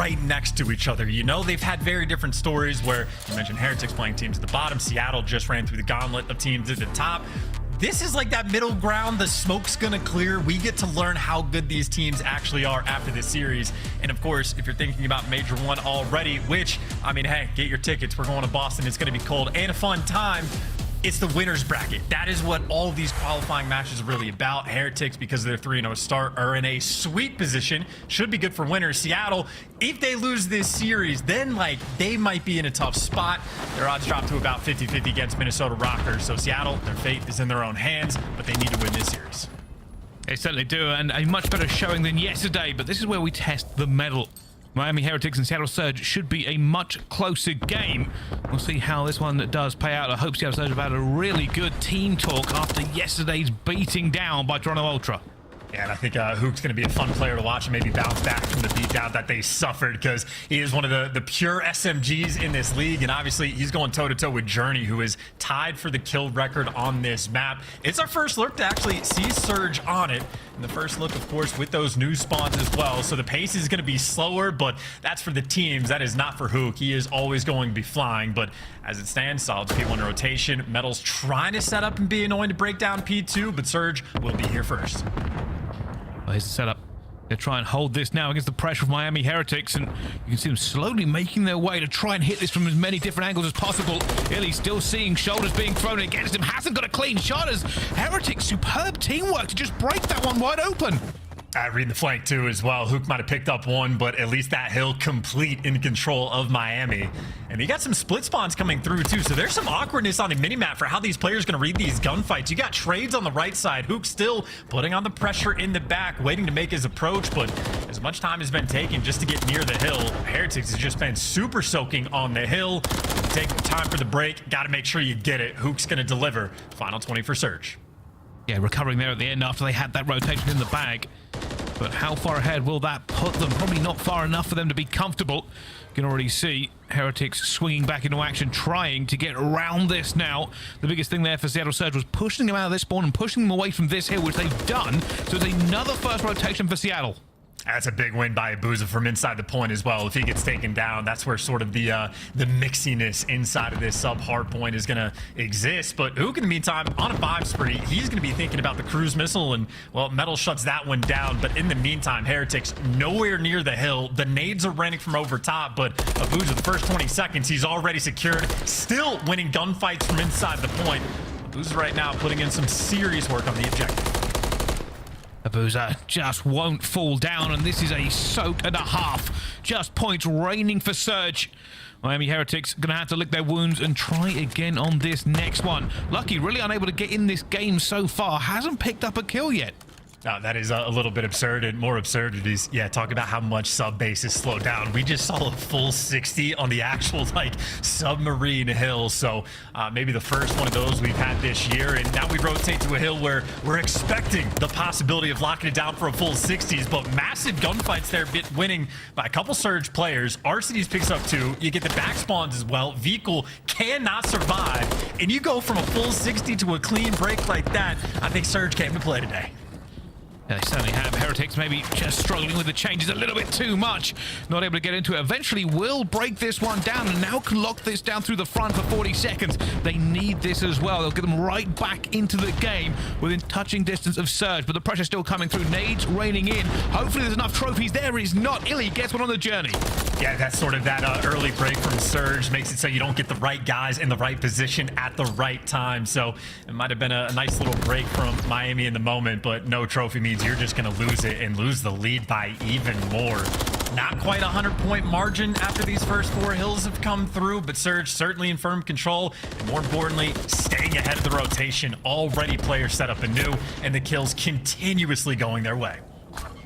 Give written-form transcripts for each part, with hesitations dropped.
right next to each other. You know, they've had very different stories where you mentioned Heretics playing teams at the bottom. Seattle just ran through the gauntlet of teams at the top. This is like that middle ground. The smoke's gonna clear. We get to learn how good these teams actually are after this series. And of course, if you're thinking about Major I already, which, I mean, hey, get your tickets. We're going to Boston. It's gonna be cold and a fun time. It's the winner's bracket. That is what all of these qualifying matches are really about. Heretics, because of their 3-0 start, are in a sweet position. Should be good for winners. Seattle, if they lose this series, then like they might be in a tough spot. Their odds drop to about 50-50 against Minnesota Røkkr. So Seattle, their fate is in their own hands, but they need to win this series. They certainly do, and a much better showing than yesterday, but this is where we test the medal. Miami Heretics and Seattle Surge should be a much closer game. We'll see how this one does play out. I hope Seattle Surge have had a really good team talk after yesterday's beating down by Toronto Ultra. Yeah, and I think Huke's going to be a fun player to watch and maybe bounce back from the beatdown that they suffered, because he is one of the pure SMGs in this league. And obviously, he's going toe-to-toe with Journey, who is tied for the kill record on this map. It's our first look to actually see Surge on it. And the first look, of course, with those new spawns as well. So the pace is going to be slower, but that's for the teams. That is not for Huke. He is always going to be flying. But as it stands, solid P1 rotation. Metal's trying to set up and be annoying to break down P2, but Surge will be here first. Well, here's the setup. They'll try and hold this now against the pressure of Miami Heretics, and you can see them slowly making their way to try and hit this from as many different angles as possible. Illey still seeing shoulders being thrown against him. Hasn't got a clean shot as Heretics, superb teamwork to just break that one wide open. Reading the flank too as well. Huke might have picked up one, but at least that hill complete in control of Miami. And he got some split spawns coming through too, so there's some awkwardness on the minimap for how these players are going to read these gunfights. You got trades on the right side. Huke still putting on the pressure in the back, waiting to make his approach, but as much time has been taken just to get near the hill. Heretics has just been super soaking on the hill. Take time for the break. Got to make sure you get it. Huke's going to deliver. Final 20 for Surge. Yeah, recovering there at the end after they had that rotation in the bag. But how far ahead will that put them? Probably not far enough for them to be comfortable. You can already see Heretics swinging back into action, trying to get around this now. The biggest thing there for Seattle Surge was pushing them out of this spawn and pushing them away from this hill, which they've done. So it's another first rotation for Seattle. That's a big win by Abuzah from inside the point as well. If he gets taken down, that's where sort of the mixiness inside of this sub-hard point is going to exist. But Huke, in the meantime, on a 5 spree, he's going to be thinking about the cruise missile, and, well, Metal shuts that one down. But in the meantime, Heretics nowhere near the hill. The nades are raining from over top, but Abuzah, the first 20 seconds, he's already secured. Still winning gunfights from inside the point. Abuzah right now putting in some serious work on the objective. Abuzah just won't fall down, and this is a soak and a half. Just points raining for Surge. Miami Heretics gonna have to lick their wounds and try again on this next one. Lucky, really unable to get in this game so far. Hasn't picked up a kill yet. That is a little bit absurd, and more absurdities. Yeah, talk about how much sub base is slowed down. We just saw a full 60 on the actual like submarine hill. So maybe the first one of those we've had this year, and now we rotate to a hill where we're expecting the possibility of locking it down for a full 60s, but massive gunfights there, winning by a couple Surge players. Arcitys picks up 2. You get the back spawns as well. Vehicle cannot survive, and you go from a full 60 to a clean break like that. I think Surge came to play today. Yeah, they certainly have. Heretics maybe just struggling with the changes a little bit too much. Not able to get into it. Eventually will break this one down and now can lock this down through the front for 40 seconds. They need this as well. They'll get them right back into the game within touching distance of Surge, but the pressure's still coming through. Nades raining in. Hopefully there's enough trophies. There is not. Illey gets one on the journey. Yeah, that's sort of that early break from Surge. Makes it so you don't get the right guys in the right position at the right time. So it might have been a nice little break from Miami in the moment, but no trophy means you're just going to lose it and lose the lead by even more. Not quite a 100-point margin after these first 4 hills have come through, but Surge certainly in firm control, and more importantly, staying ahead of the rotation. Already players set up anew, and the kills continuously going their way.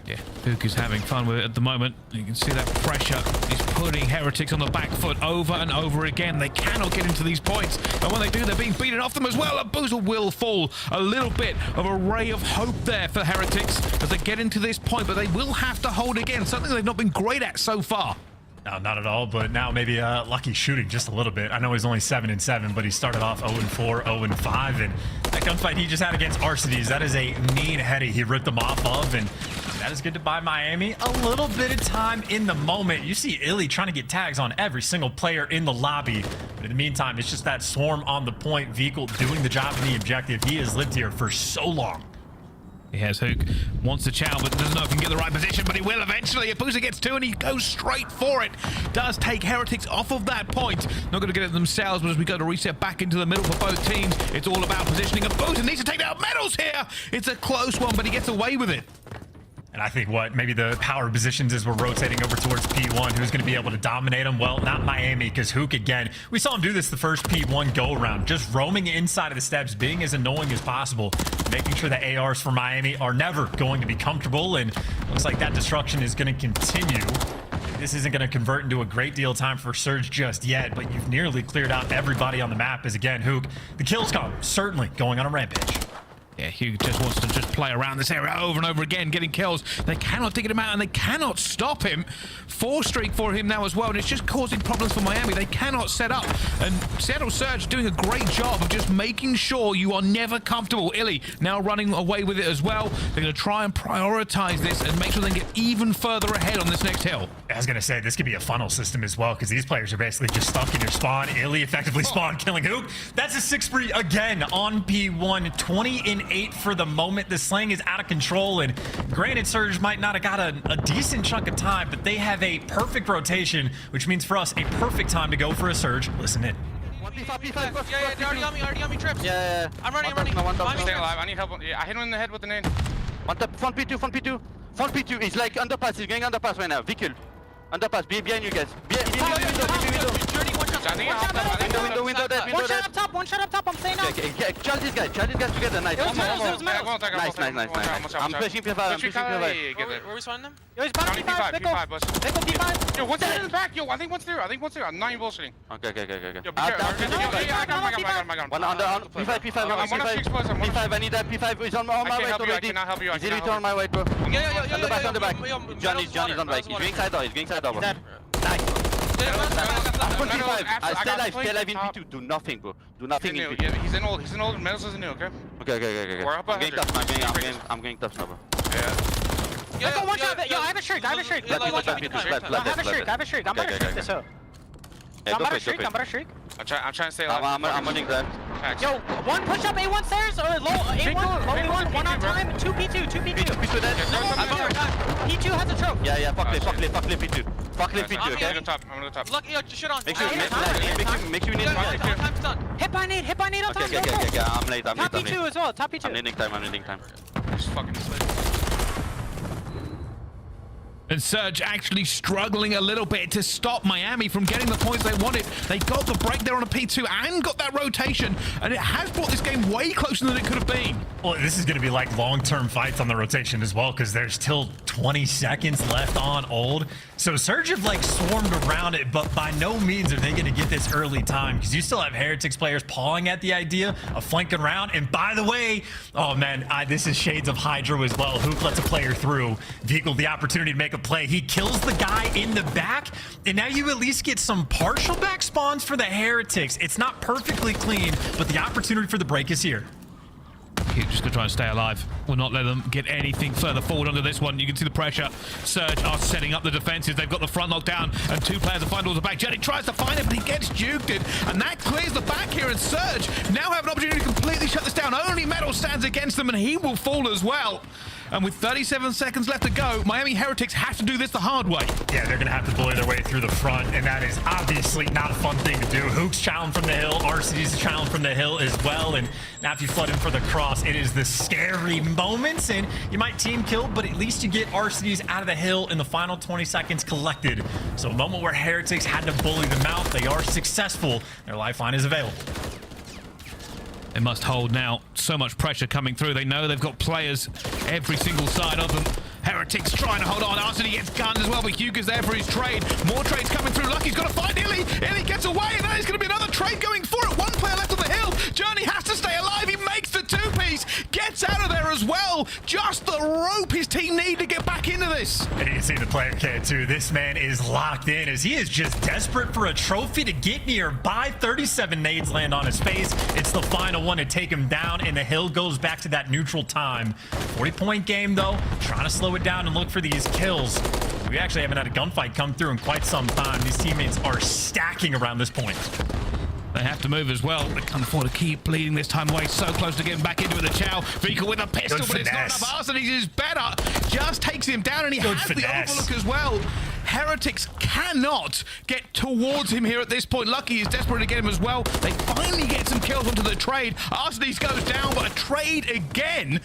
Yeah, Huke is having fun with it at the moment. You can see that pressure is putting Heretics on the back foot over and over again. They cannot get into these points, and when they do, they're being beaten off them as well. Abuzah will fall. A little bit of a ray of hope there for Heretics as they get into this point, but they will have to hold again, something they've not been great at so far. No, not at all, but now maybe lucky shooting just a little bit. I know he's only 7-7, but he started off 0-4, 0-5, and that gunfight he just had against Arcitys, that is a mean heady he ripped them off of, and That is good to buy Miami a little bit of time in the moment. You see Illey trying to get tags on every single player in the lobby. But in the meantime, it's just that swarm on the point. Vickle doing the job in the objective. He has lived here for so long. He has Huke, wants to chow, but doesn't know if he can get the right position, but he will eventually. Abuzah gets two, and he goes straight for it. Does take Heretics off of that point. Not going to get it themselves, but as we go to reset back into the middle for both teams, it's all about positioning. Abuzah needs to take down medals here. It's a close one, but he gets away with it. And I think maybe the power positions as we're rotating over towards P1, who's going to be able to dominate them? Well, not Miami, because Huke, again, we saw him do this the first P1 go-around, just roaming inside of the steps, being as annoying as possible, making sure the ARs for Miami are never going to be comfortable, and looks like that destruction is going to continue. This isn't going to convert into a great deal of time for Surge just yet, but you've nearly cleared out everybody on the map as, again, Huke, the kills come, certainly going on a rampage. Yeah, Huke just wants to just play around this area over and over again, getting kills. They cannot dig him out, and they cannot stop him. 4 streak for him now as well, and it's just causing problems for Miami. They cannot set up. And Seattle Surge doing a great job of just making sure you are never comfortable. Illey now running away with it as well. They're going to try and prioritize this and make sure they get even further ahead on this next hill. I was going to say, this could be a funnel system as well, because these players are basically just stuck in your spawn. Illey effectively spawned, killing Huke. That's a 6 free again on P1. 20-8 for the moment. The slang is out of control, and granted, Surge might not have got a decent chunk of time, but they have a perfect rotation, which means for us, a perfect time to go for a Surge. Listen in. P5, yeah, they already got me trips. Yeah. I'm running. Stay alive. I need help. Yeah, I hit him in the head with the nade. Front P2. Front P2. He's like underpass. He's going underpass right now. Vickle. Underpass. Behind you guys. Behind window. Window. One shot up top. I'm staying out. Okay. Charge these guys together. Nice. Nice. I'm pushing P5. Where are we spawning them? Yo, he's behind P5, boss. P5. Yo, one's in the back. Yo, I think one's there. I'm not even bullshitting. Okay. Yo, be careful. I got him. One under P5. P5. I need that. P5 is on my way already. I cannot help you. He's literally on my way, bro. On the back. Johnny's on bike. He's going side door. Nice. Stay alive in P2. Do nothing, bro. Do nothing in P2. Yeah, he's in old. Medals isn't new, okay? Okay. We're up ahead. I'm going tough now, bro. Yeah. Yo, one shot. Yo, I have a shriek. I have a shriek. I'm about to shriek this up. I'm about to shriek. I'm trying to stay alive. I'm running there. Yo, one push up A1 stairs or low A1, low A1, one on time, 2 P2. P2 dead. P2 has a trope. Yeah, fuck lip P2. Fuck lip P2, okay? I'm gonna top. Look, yo, shit on. Make sure you need to get. Time's done. Hit by nade on time. Okay, I'm late. Top P2 as well, top P2. I'm needing time. Just fucking slid. And Surge actually struggling a little bit to stop Miami from getting the points they wanted. They got the break there on a P2 and got that rotation, and it has brought this game way closer than it could have been. Well, this is going to be like long-term fights on the rotation as well, because there's still 20 seconds left on old. So Surge have like swarmed around it, but by no means are they going to get this early time, because you still have Heretics players pawing at the idea of flanking around. And by the way, oh man, this is shades of Hydra as well. Huke lets a player through. Vickle the opportunity to make a play. He kills the guy in the back, and now you at least get some partial back spawns for the Heretics. It's not perfectly clean, but the opportunity for the break is here. Huke just gonna try and stay alive. Will not let them get anything further forward under this one. You can see the pressure. Surge are setting up the defenses. They've got the front locked down, and 2 players are finding all the back. Joedecieves tries to find it, but he gets juked it, and that clears the back here. And Surge now have an opportunity to completely shut this down. Only Metal stands against them, and he will fall as well. And with 37 seconds left to go, Miami Heretics have to do this the hard way. Yeah, they're going to have to bully their way through the front, and that is obviously not a fun thing to do. Huke's challenge from the hill, Arcitys challenge from the hill as well, and now if you flood in for the cross, it is the scary moments, and you might team kill, but at least you get Arcitys out of the hill in the final 20 seconds collected. So a moment where Heretics had to bully them out. They are successful. Their lifeline is available. They must hold now. So much pressure coming through. They know they've got players every single side of them. Heretics trying to hold on. Arcitys gets gunned as well, but Huke is there for his trade. More trades coming through. Lucky's got to find Illey. Illey gets away, and then there's going to be another trade going for it. 1 player left on the hill. Journey has to stay alive. He makes the 2-piece. Gets out of there as well. Just the rope his team need to get back into this. And you can see the player kit too. This man is locked in as he is just desperate for a trophy to get nearby. 37 nades land on his face. It's the final one to take him down, and the hill goes back to that neutral time. 40-point game though, trying to slow it down and look for these kills. We actually haven't had a gunfight come through in quite some time. These teammates are stacking around this point. They have to move as well. They can't afford to keep bleeding this time away. So close to getting back into it. The Chow. Vika with a pistol, but it's not enough. Arcitys is better. Just takes him down, and he has the overlook as well. Heretics cannot get towards him here at this point. Lucky is desperate to get him as well. They finally get some kills onto the trade. Arcitys goes down, but a trade again.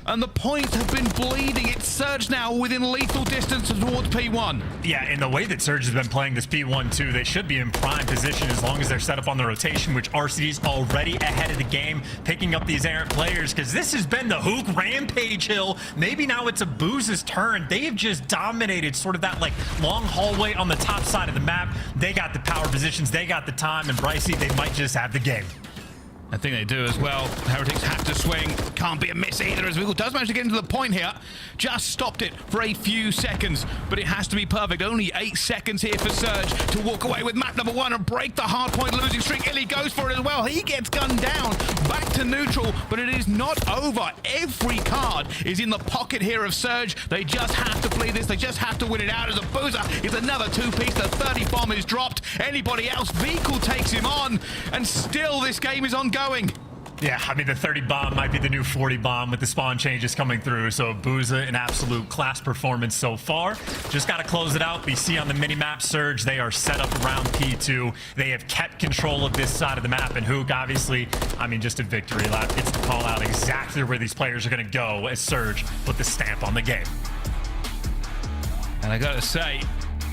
And the points have been bleeding. It's Surge now within lethal distance towards P1. Yeah, and the way that Surge has been playing this P1 too, they should be in prime position as long as they're set up on the rotation, which Arcitys already ahead of the game, picking up these errant players, because this has been the Huke rampage hill. Maybe now it's Abuzah's turn. They have just dominated sort of that like long hallway on the top side of the map. They got the power positions, they got the time, and Brycey, they might just have the game. I think they do as well. Heretics have to swing. Can't be a miss either, as Vigil does manage to get into the point here. Just stopped it for a few seconds, but it has to be perfect. Only 8 seconds here for Surge to walk away with map number 1 and break the hardpoint losing streak. Illey goes for it as well. He gets gunned down. Back to neutral, but it is not over. Every card is in the pocket here of Surge. They just have to play this. They just have to win it out. As Abuzah is another 2-piece. The 30 bomb is dropped. Anybody else? Vehicle takes him on, and still this game is ongoing. Yeah, I mean, the 30 bomb might be the new 40 bomb with the spawn changes coming through. So Abuzah, an absolute class performance so far. Just got to close it out. We see on the mini-map Surge, they are set up around P2. They have kept control of this side of the map. And Huke, obviously, I mean, just a victory lap. It's to call out exactly where these players are going to go as Surge put the stamp on the game. And I got to say,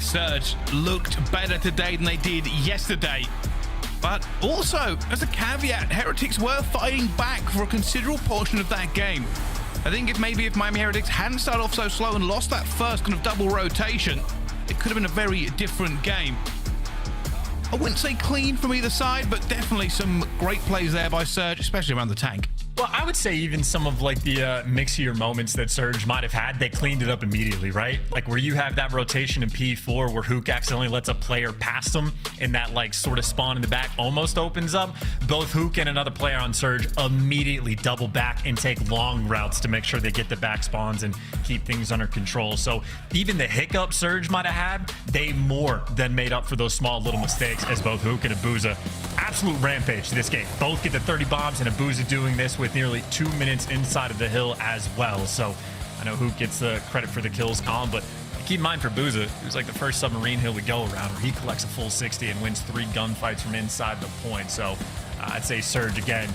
Surge looked better today than they did yesterday. But also, as a caveat, Heretics were fighting back for a considerable portion of that game. I think if Miami Heretics hadn't started off so slow and lost that first kind of double rotation, it could have been a very different game. I wouldn't say clean from either side, but definitely some great plays there by Surge, especially around the tank. Well, I would say even some of like the mixier moments that Surge might have had, they cleaned it up immediately, right? Like where you have that rotation in P4 where Huke accidentally lets a player past them and that like sort of spawn in the back almost opens up. Both Huke and another player on Surge immediately double back and take long routes to make sure they get the back spawns and keep things under control. So even the hiccup Surge might have had, they more than made up for those small little mistakes as both Huke and Abuzah. Absolute rampage to this game. Both get the 30 bombs and Abuzah doing this with nearly 2 minutes inside of the hill as well. So I know Huke gets the credit for the kills column, but keep in mind for Abuzah, it was like the first submarine hill we go around where he collects a full 60 and wins 3 gunfights from inside the point. So I'd say Surge again.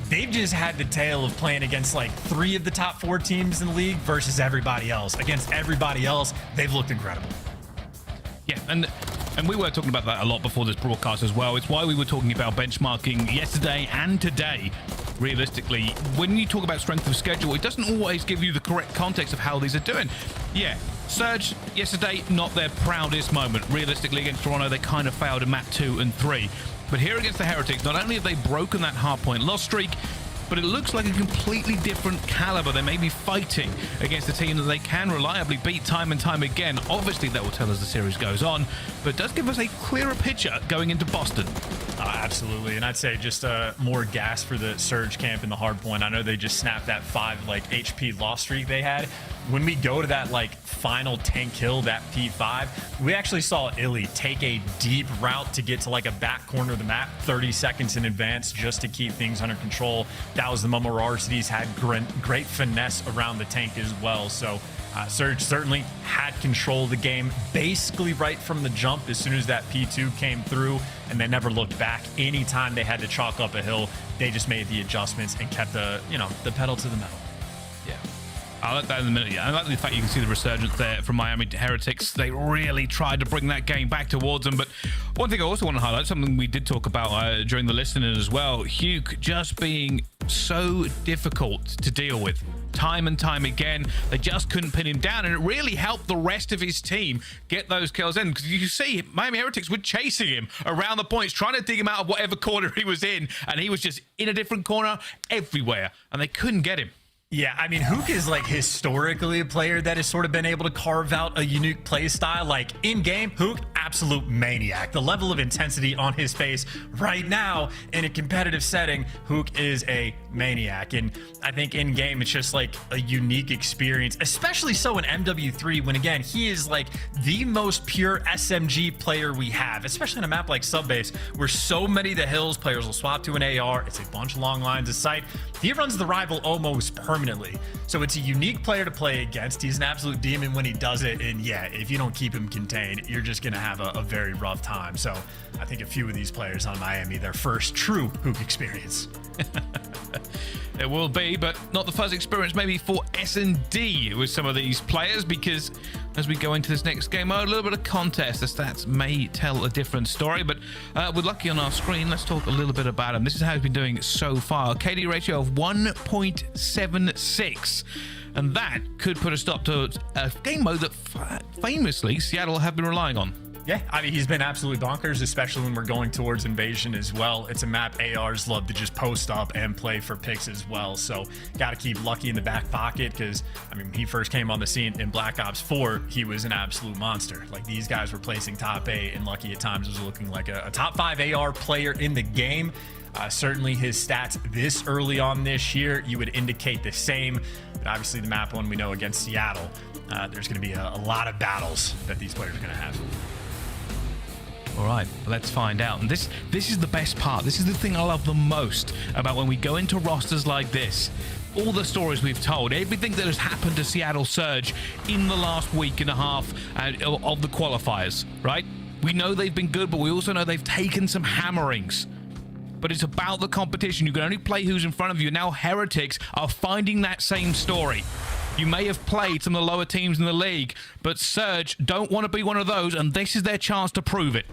They've just had the tale of playing against like 3 of the top 4 teams in the league versus everybody else. Against everybody else, they've looked incredible. Yeah, and we were talking about that a lot before this broadcast as well. It's why we were talking about benchmarking yesterday and today. Realistically, when you talk about strength of schedule, it doesn't always give you the correct context of how these are doing. Yeah, Surge yesterday, not their proudest moment. Realistically, against Toronto, they kind of failed in map 2 and 3. But here against the Heretics, not only have they broken that hardpoint loss streak, but it looks like a completely different caliber. They may be fighting against a team that they can reliably beat time and time again. Obviously, that will tell us the series goes on, but it does give us a clearer picture going into Boston. Absolutely, and I'd say just more gas for the Surge camp in the hard point. I know they just snapped that 5 like HP loss streak they had. When we go to that like final tank kill, that P5, we actually saw Illey take a deep route to get to like a back corner of the map 30 seconds in advance just to keep things under control. That was the moment where Arcitys had great finesse around the tank as well. So Surge certainly had control of the game basically right from the jump as soon as that P2 came through, and they never looked back. Anytime they had to chalk up a hill, they just made the adjustments and kept the pedal to the metal. Yeah. I'll let that in a minute. Yeah, I like the fact you can see the resurgence there from Miami Heretics. They really tried to bring that game back towards them. But one thing I also want to highlight, something we did talk about during the listening as well, Huke just being so difficult to deal with. Time and time again, they just couldn't pin him down, and it really helped the rest of his team get those kills in, because you see Miami Heretics were chasing him around the points, trying to dig him out of whatever corner he was in, and he was just in a different corner everywhere, and they couldn't get him. Yeah, I mean, Huke is like historically a player that has sort of been able to carve out a unique play style. Like in game, Huke, absolute maniac. The level of intensity on his face right now in a competitive setting, Huke is a maniac. And I think in game, it's just like a unique experience, especially so in MW3 when again, he is like the most pure SMG player we have, especially in a map like Subbase where so many of the hills players will swap to an AR. It's a bunch of long lines of sight. He runs the rival almost permanently. So it's a unique player to play against. He's an absolute demon when he does it. And yeah, if you don't keep him contained, you're just going to have a very rough time. So I think a few of these players on Miami, their first true Huke experience. It will be, but not the first experience maybe for S&D with some of these players, because as we go into this next game, a little bit of contest, the stats may tell a different story, but with Lucky on our screen, let's talk a little bit about him. This is how he's been doing so far. KD ratio of 1.76. And that could put a stop to a game mode that famously Seattle have been relying on. Yeah, I mean, he's been absolutely bonkers, especially when we're going towards invasion as well. It's a map ARs love to just post up and play for picks as well. So got to keep Lucky in the back pocket because, I mean, he first came on the scene in Black Ops 4, he was an absolute monster. Like, these guys were placing top 8, and Lucky at times was looking like a top 5 AR player in the game. Certainly his stats this early on this year, you would indicate the same. But obviously the map one we know against Seattle, there's going to be a lot of battles that these players are going to have. All right, let's find out. And this is the best part. This is the thing I love the most about when we go into rosters like this. All the stories we've told, everything that has happened to Seattle Surge in the last week and a half of the qualifiers, right? We know they've been good, but we also know they've taken some hammerings. But it's about the competition. You can only play who's in front of you. Now Heretics are finding that same story. You may have played some of the lower teams in the league, but Surge don't want to be one of those, and this is their chance to prove it.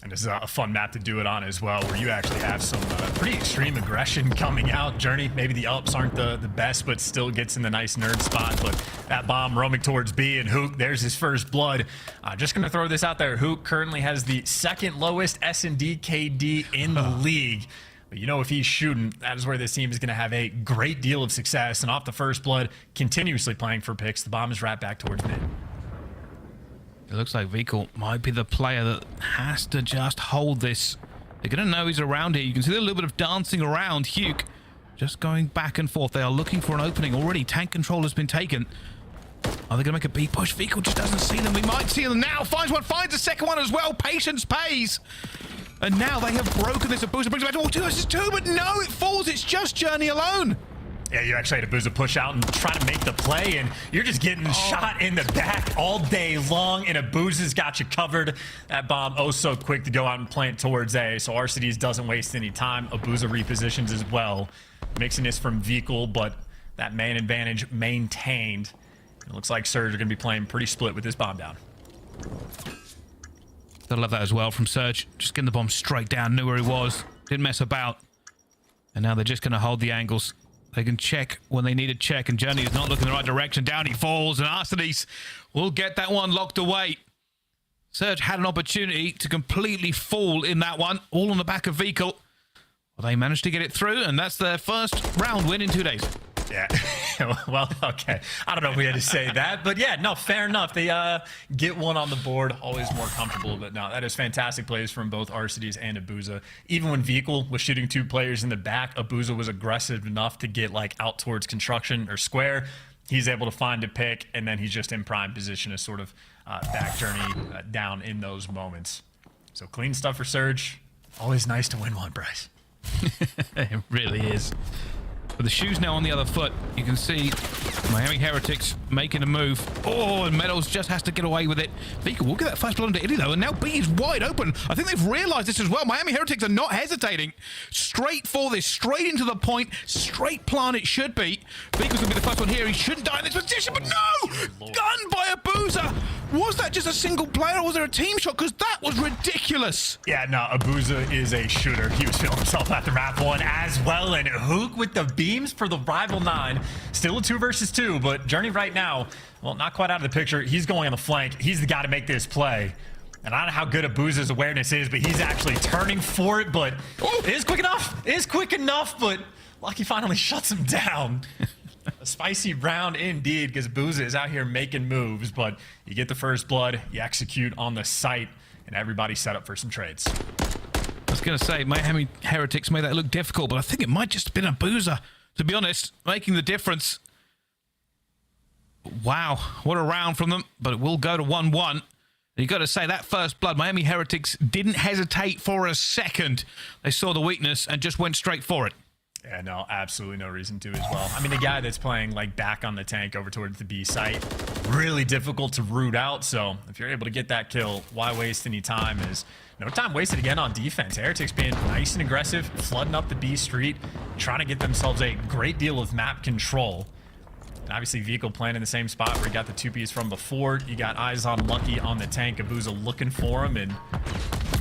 And this is a fun map to do it on as well, where you actually have some pretty extreme aggression coming out. Journey, maybe the ups aren't the best, but still gets in the nice nerd spot. But that bomb roaming towards B, and Huke, there's his first blood. Just going to throw this out there. Huke currently has the second lowest S&D KD in the league. But you know, if he's shooting, that is where this team is going to have a great deal of success. And off the first blood, continuously playing for picks. The bomb is wrapped back towards mid. It looks like Vehicle might be the player that has to just hold this. They're going to know he's around here. You can see a little bit of dancing around. Huke just going back and forth. They are looking for an opening already. Tank control has been taken. Are they going to make a B push? Vehicle just doesn't see them. We might see them now. Finds one, finds a second one as well. Patience pays. And now they have broken this. Abuzah brings it back to 2 versus 2, but no, it falls. It's just Journey alone. Yeah, you actually had Abuzah push out and try to make the play, and you're just getting shot in the back all day long, and Abuzah's got you covered. That bomb, oh so quick to go out and plant towards A, so Arcitys doesn't waste any time. Abuzah repositions as well. Mixing this from Vehicle, but that man advantage maintained. It looks like Surge are going to be playing pretty split with this bomb down. I love that as well from Surge. Just getting the bomb straight down, knew where he was, didn't mess about. And now they're just going to hold the angles. They can check when they need to check, and Journey is not looking in the right direction. Down he falls, and Arcitys will get that one locked away. Surge had an opportunity to completely fall in that one, all on the back of Vehicle. Well, they managed to get it through, and that's their first round win in 2 days. Yeah, well, okay. I don't know if we had to say that, but yeah, no, fair enough. They get one on the board, always more comfortable, but no, that is fantastic plays from both Arcitys and Abuzah. Even when Vehicle was shooting 2 players in the back, Abuzah was aggressive enough to get like out towards construction or square. He's able to find a pick, and then he's just in prime position to sort of back Journey down in those moments. So clean stuff for Surge. Always nice to win one, Bryce. It really is. But the shoe's now on the other foot. You can see Miami Heretics making a move. Oh, and Meadows just has to get away with it. Vehicle will get that first blood into Illey though, and now B is wide open. I think they've realized this as well. Miami Heretics are not hesitating. Straight for this, straight into the point, straight plan it should be. Vehicle's gonna be the first one here. He shouldn't die in this position, but no! Gun by Abuzah! Was that just a single player, or was there a team shot? Because that was ridiculous. Yeah, no, Abuzah is a shooter. He was feeling himself after map 1 as well, and Huke with the beams for the rival 9. Still a 2 versus 2, but Journey right now, well, not quite out of the picture. He's going on the flank. He's the guy to make this play. And I don't know how good Abuzah's awareness is, but he's actually turning for it, but it is quick enough. It is quick enough, but Lucky finally shuts him down. A spicy round indeed, because Abuzah is out here making moves, but you get the first blood, you execute on the site, and everybody's set up for some trades. I was going to say, Miami Heretics made that look difficult, but I think it might just have been Abuzah, to be honest, making the difference. Wow, what a round from them, but it will go to 1-1. You got to say, that first blood, Miami Heretics didn't hesitate for a second. They saw the weakness and just went straight for it. Yeah, no, absolutely no reason to as well. I mean, the guy that's playing like back on the tank over towards the B site, really difficult to root out. So if you're able to get that kill, why waste any time? Is no time wasted again on defense. Heretics being nice and aggressive, flooding up the B street, trying to get themselves a great deal of map control. And obviously, Vehicle playing in the same spot where you got the 2Ps from before. You got eyes on Lucky on the tank. Abuzah looking for him, and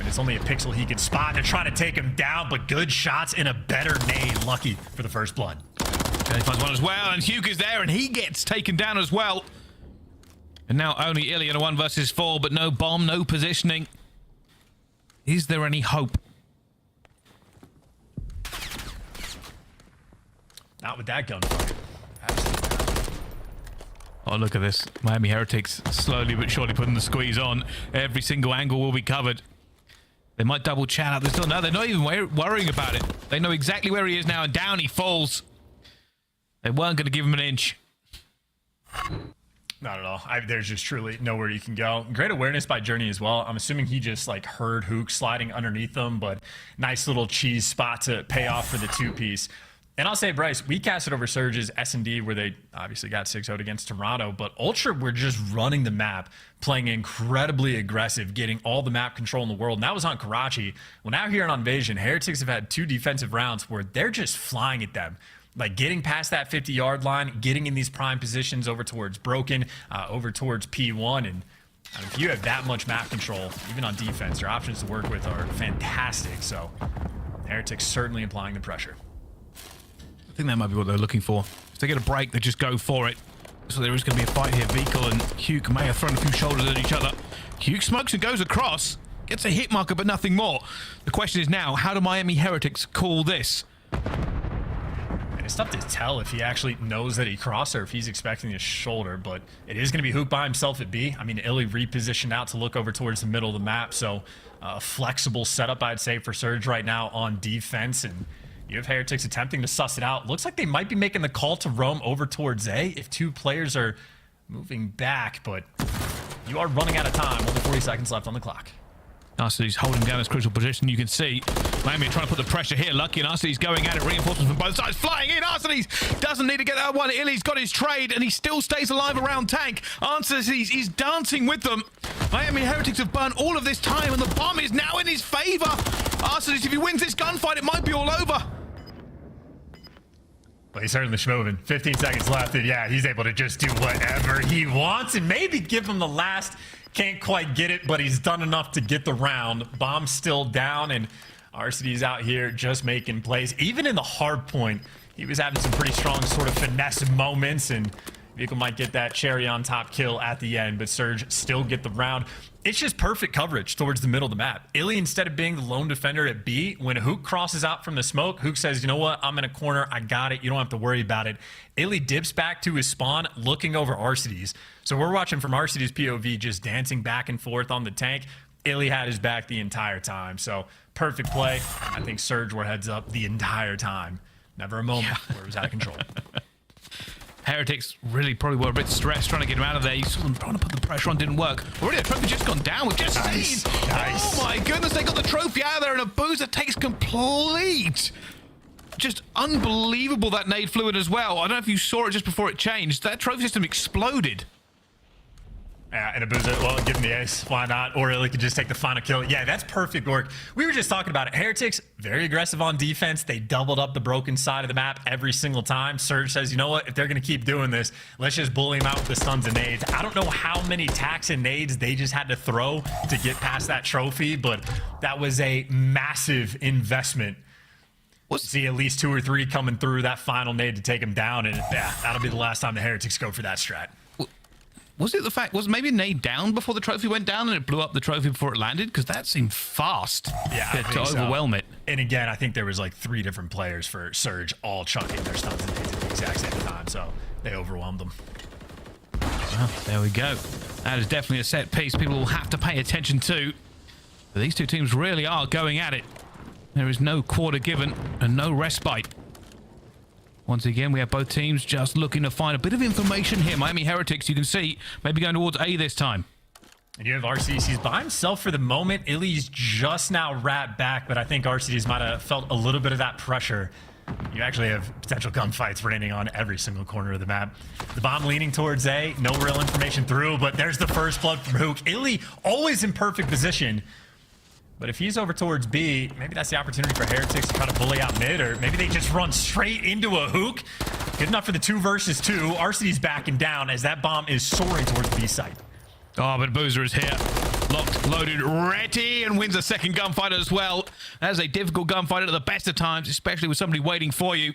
it's only a pixel he can spot. They're trying to take him down, but good shots and a better nade. Lucky for the first blood. And he finds one as well, and Huke is there, and he gets taken down as well. And now only Illey in a 1 versus 4, but no bomb, no positioning. Is there any hope? Not with that gunfire. Absolutely. Oh, look at this. Miami Heretics slowly but surely putting the squeeze on. Every single angle will be covered. They might double chat out this. No, they're not even worrying about it. They know exactly where he is now, and down he falls. They weren't going to give him an inch. Not at all. There's just truly nowhere you can go. Great awareness by Journey as well. I'm assuming he just like heard Huke sliding underneath them, but nice little cheese spot to pay off for the 2-piece. And I'll say, Bryce, we casted over Surge's S&D where they obviously got 6-0 against Toronto, but Ultra were just running the map, playing incredibly aggressive, getting all the map control in the world. And that was on Karachi. Well, now here on Invasion, Heretics have had 2 defensive rounds where they're just flying at them. Like getting past that 50-yard line, getting in these prime positions over towards Broken, over towards P1. And if you have that much map control, even on defense, your options to work with are fantastic. So Heretics certainly applying the pressure. I think that might be what they're looking for. If they get a break, they just go for it. So there is going to be a fight here. Vehicle and Huke may have thrown a few shoulders at each other. Huke smokes and goes across. Gets a hit marker, but nothing more. The question is now, how do Miami Heretics call this? And it's tough to tell if he actually knows that he crossed or if he's expecting his shoulder, but it is going to be Huke by himself at B. I mean, Illey repositioned out to look over towards the middle of the map, so a flexible setup, I'd say, for Surge right now on defense. And you have Heretics attempting to suss it out. Looks like they might be making the call to roam over towards A if 2 players are moving back, but you are running out of time. Only 40 seconds left on the clock. Arcitys holding down his crucial position. You can see Miami trying to put the pressure here. Lucky and Arcitys going at it. Reinforcements from both sides flying in. Arcitys doesn't need to get that one. Illey's got his trade and he still stays alive around tank. Arcitys is dancing with them. Miami Heretics have burned all of this time and the bomb is now in his favor. Arcitys, if he wins this gunfight, it might be all over. Well, he's certainly schmoving. 15 seconds left, and yeah, he's able to just do whatever he wants and maybe give him the last. Can't quite get it, but he's done enough to get the round. Bomb's still down, and Arcitys out here just making plays. Even in the hard point, he was having some pretty strong sort of finesse moments, and Vehicle might get that cherry on top kill at the end, but Surge still get the round. It's just perfect coverage towards the middle of the map. Illey, instead of being the lone defender at B, when Huke crosses out from the smoke, Huke says, you know what, I'm in a corner, I got it, you don't have to worry about it. Illey dips back to his spawn, looking over Arcitys. So we're watching from Arcitys' POV, just dancing back and forth on the tank. Illey had his back the entire time, so perfect play. I think Surge were heads up the entire time. Never a moment where it was out of control. Heretics really probably were a bit stressed trying to get him out of there. You saw them trying to put the pressure on, didn't work. Already the trophy just gone down with just nice. Oh my goodness, they got the trophy out of there and Abuzah takes complete. Just unbelievable that nade flew in as well. I don't know if you saw it just before it changed. That trophy system exploded. Yeah, and Abuzah, well, give him the ace. Why not? Or Illey could just take the final kill. Yeah, that's perfect work. We were just talking about it. Heretics, very aggressive on defense. They doubled up the broken side of the map every single time. Surge says, you know what? If they're going to keep doing this, let's just bully them out with the stuns and nades. I don't know how many tacks and nades they just had to throw to get past that trophy, but that was a massive investment. We'll see at least 2 or 3 coming through that final nade to take them down, and yeah, that'll be the last time the Heretics go for that strat. Was it the fact, was maybe nade down before the trophy went down and it blew up the trophy before it landed? Because that seemed fast to overwhelm it. And again, I think there was like 3 different players for Surge all chucking their stuns and nades at the exact same time. So They overwhelmed them. Well, there we go. That is definitely a set piece people will have to pay attention to. But these two teams really are going at it. There is no quarter given and no respite. Once again, we have both teams just looking to find a bit of information here. Miami Heretics, you can see, maybe going towards A this time. And you have Arcitys. He's by himself for the moment. Illey's just now wrapped back, but I think Arcitys might have felt a little bit of that pressure. You actually have potential gunfights raining on every single corner of the map. The bomb leaning towards A. No real information through, but there's the first blood from Huke. Illey always in perfect position. But if he's over towards B, maybe that's the opportunity for Heretics to kind of bully out mid, or maybe they just run straight into a Huke. Good enough for the 2 versus 2. Arcitys backing down as that bomb is soaring towards B site. Oh, but Abuzah is here. Locked, loaded, ready, and wins a second gunfight as well. That is a difficult gunfight at the best of times, especially with somebody waiting for you.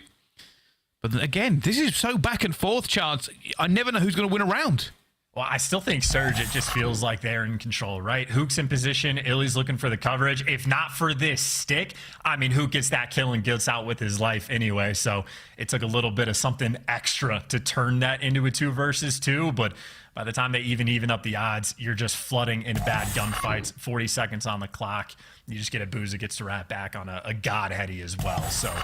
But again, this is so back and forth, Chance. I never know who's going to win a round. Well, I still think Surge, it just feels like they're in control, right? Huke's in position. Illey's looking for the coverage. If not for this stick, I mean, Huke gets that kill and gets out with his life anyway. So it took a little bit of something extra to turn that into a 2 versus 2. But by the time they even up the odds, you're just flooding into bad gunfights. 40 seconds on the clock. You just get Abuzah gets to wrap back on a God heady as well. So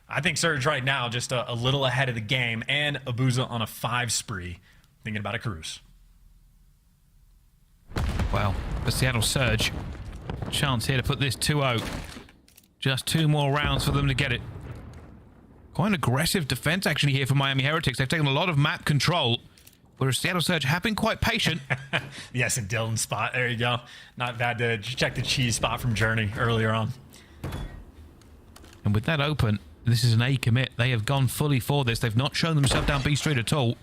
I think Surge right now just a little ahead of the game, and Abuzah on a 5 spree, thinking about a cruise. Well, the Seattle Surge. Chance here to put this 2-0. Just 2 more rounds for them to get it. Quite an aggressive defense actually here for Miami Heretics. They've taken a lot of map control, whereas Seattle Surge have been quite patient. Yes, and Dylan's spot. There you go. Not bad to check the cheese spot from Journey earlier on. And with that open, this is an A commit. They have gone fully for this. They've not shown themselves down B Street at all.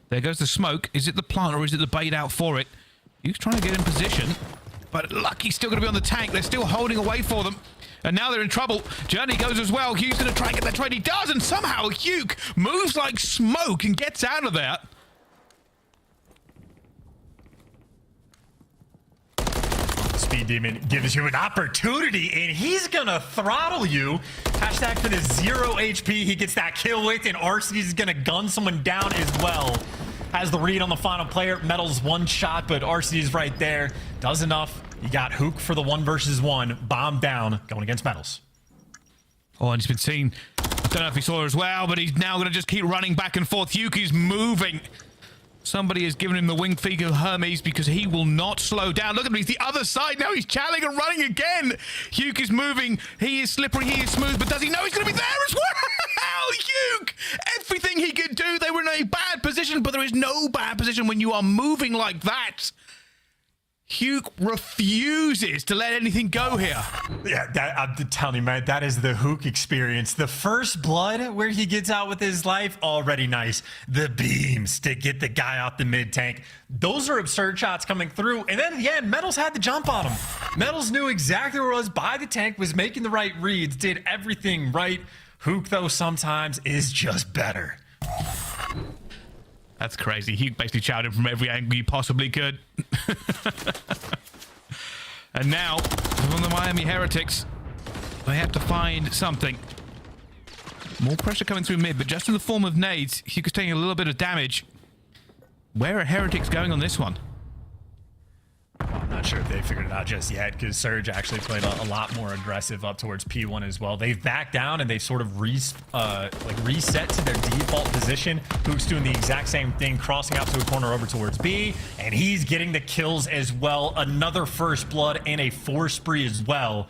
There goes the smoke. Is it the plant or is it the bait out for it? Huke's trying to get in position, but Lucky's still going to be on the tank. They're still holding away for them. And now they're in trouble. Journey goes as well. Huke's going to try and get that trade. He does, and somehow Huke moves like smoke and gets out of there. Speed Demon gives you an opportunity, and he's going to throttle you. Hashtag for the 0 HP. He gets that kill with, and Arcitys is going to gun someone down as well. Has the read on the final player. Metal's 1 shot, but Arcitys right there does enough. You got Huke for the 1 versus 1. Bomb down, going against Metals. Oh, and he's been seen. I don't know if he saw as well, but he's now going to just keep running back and forth. Huke is moving. Somebody has given him the wing feet of Hermes because he will not slow down. Look at him, he's the other side now. He's channeling and running again. Huke is moving. He is slippery, he is smooth, but does he know he's going to be there as well? Huke! Everything he could do, they were in a bad position, but there is no bad position when you are moving like that. Huke refuses to let anything go here. Yeah, I'm telling you, man, that is the Huke experience. The first blood where he gets out with his life, already nice. The beams to get the guy out the mid tank. Those are absurd shots coming through. And then, yeah, Metals had the jump on him. Metals knew exactly where it was by the tank, was making the right reads, did everything right. Huke, though, sometimes is just better. That's crazy. Huke basically chowed him from every angle you possibly could. And now, from the Miami Heretics, they have to find something. More pressure coming through mid, but just in the form of nades. Huke is taking a little bit of damage. Where are Heretics going on this one? I'm not sure if they figured it out just yet, because Surge actually played a lot more aggressive up towards P1 as well. They've backed down and they've sort of reset to their default position. Huke's doing the exact same thing, crossing out to a corner over towards B, and he's getting the kills as well. Another first blood and a 4 spree as well.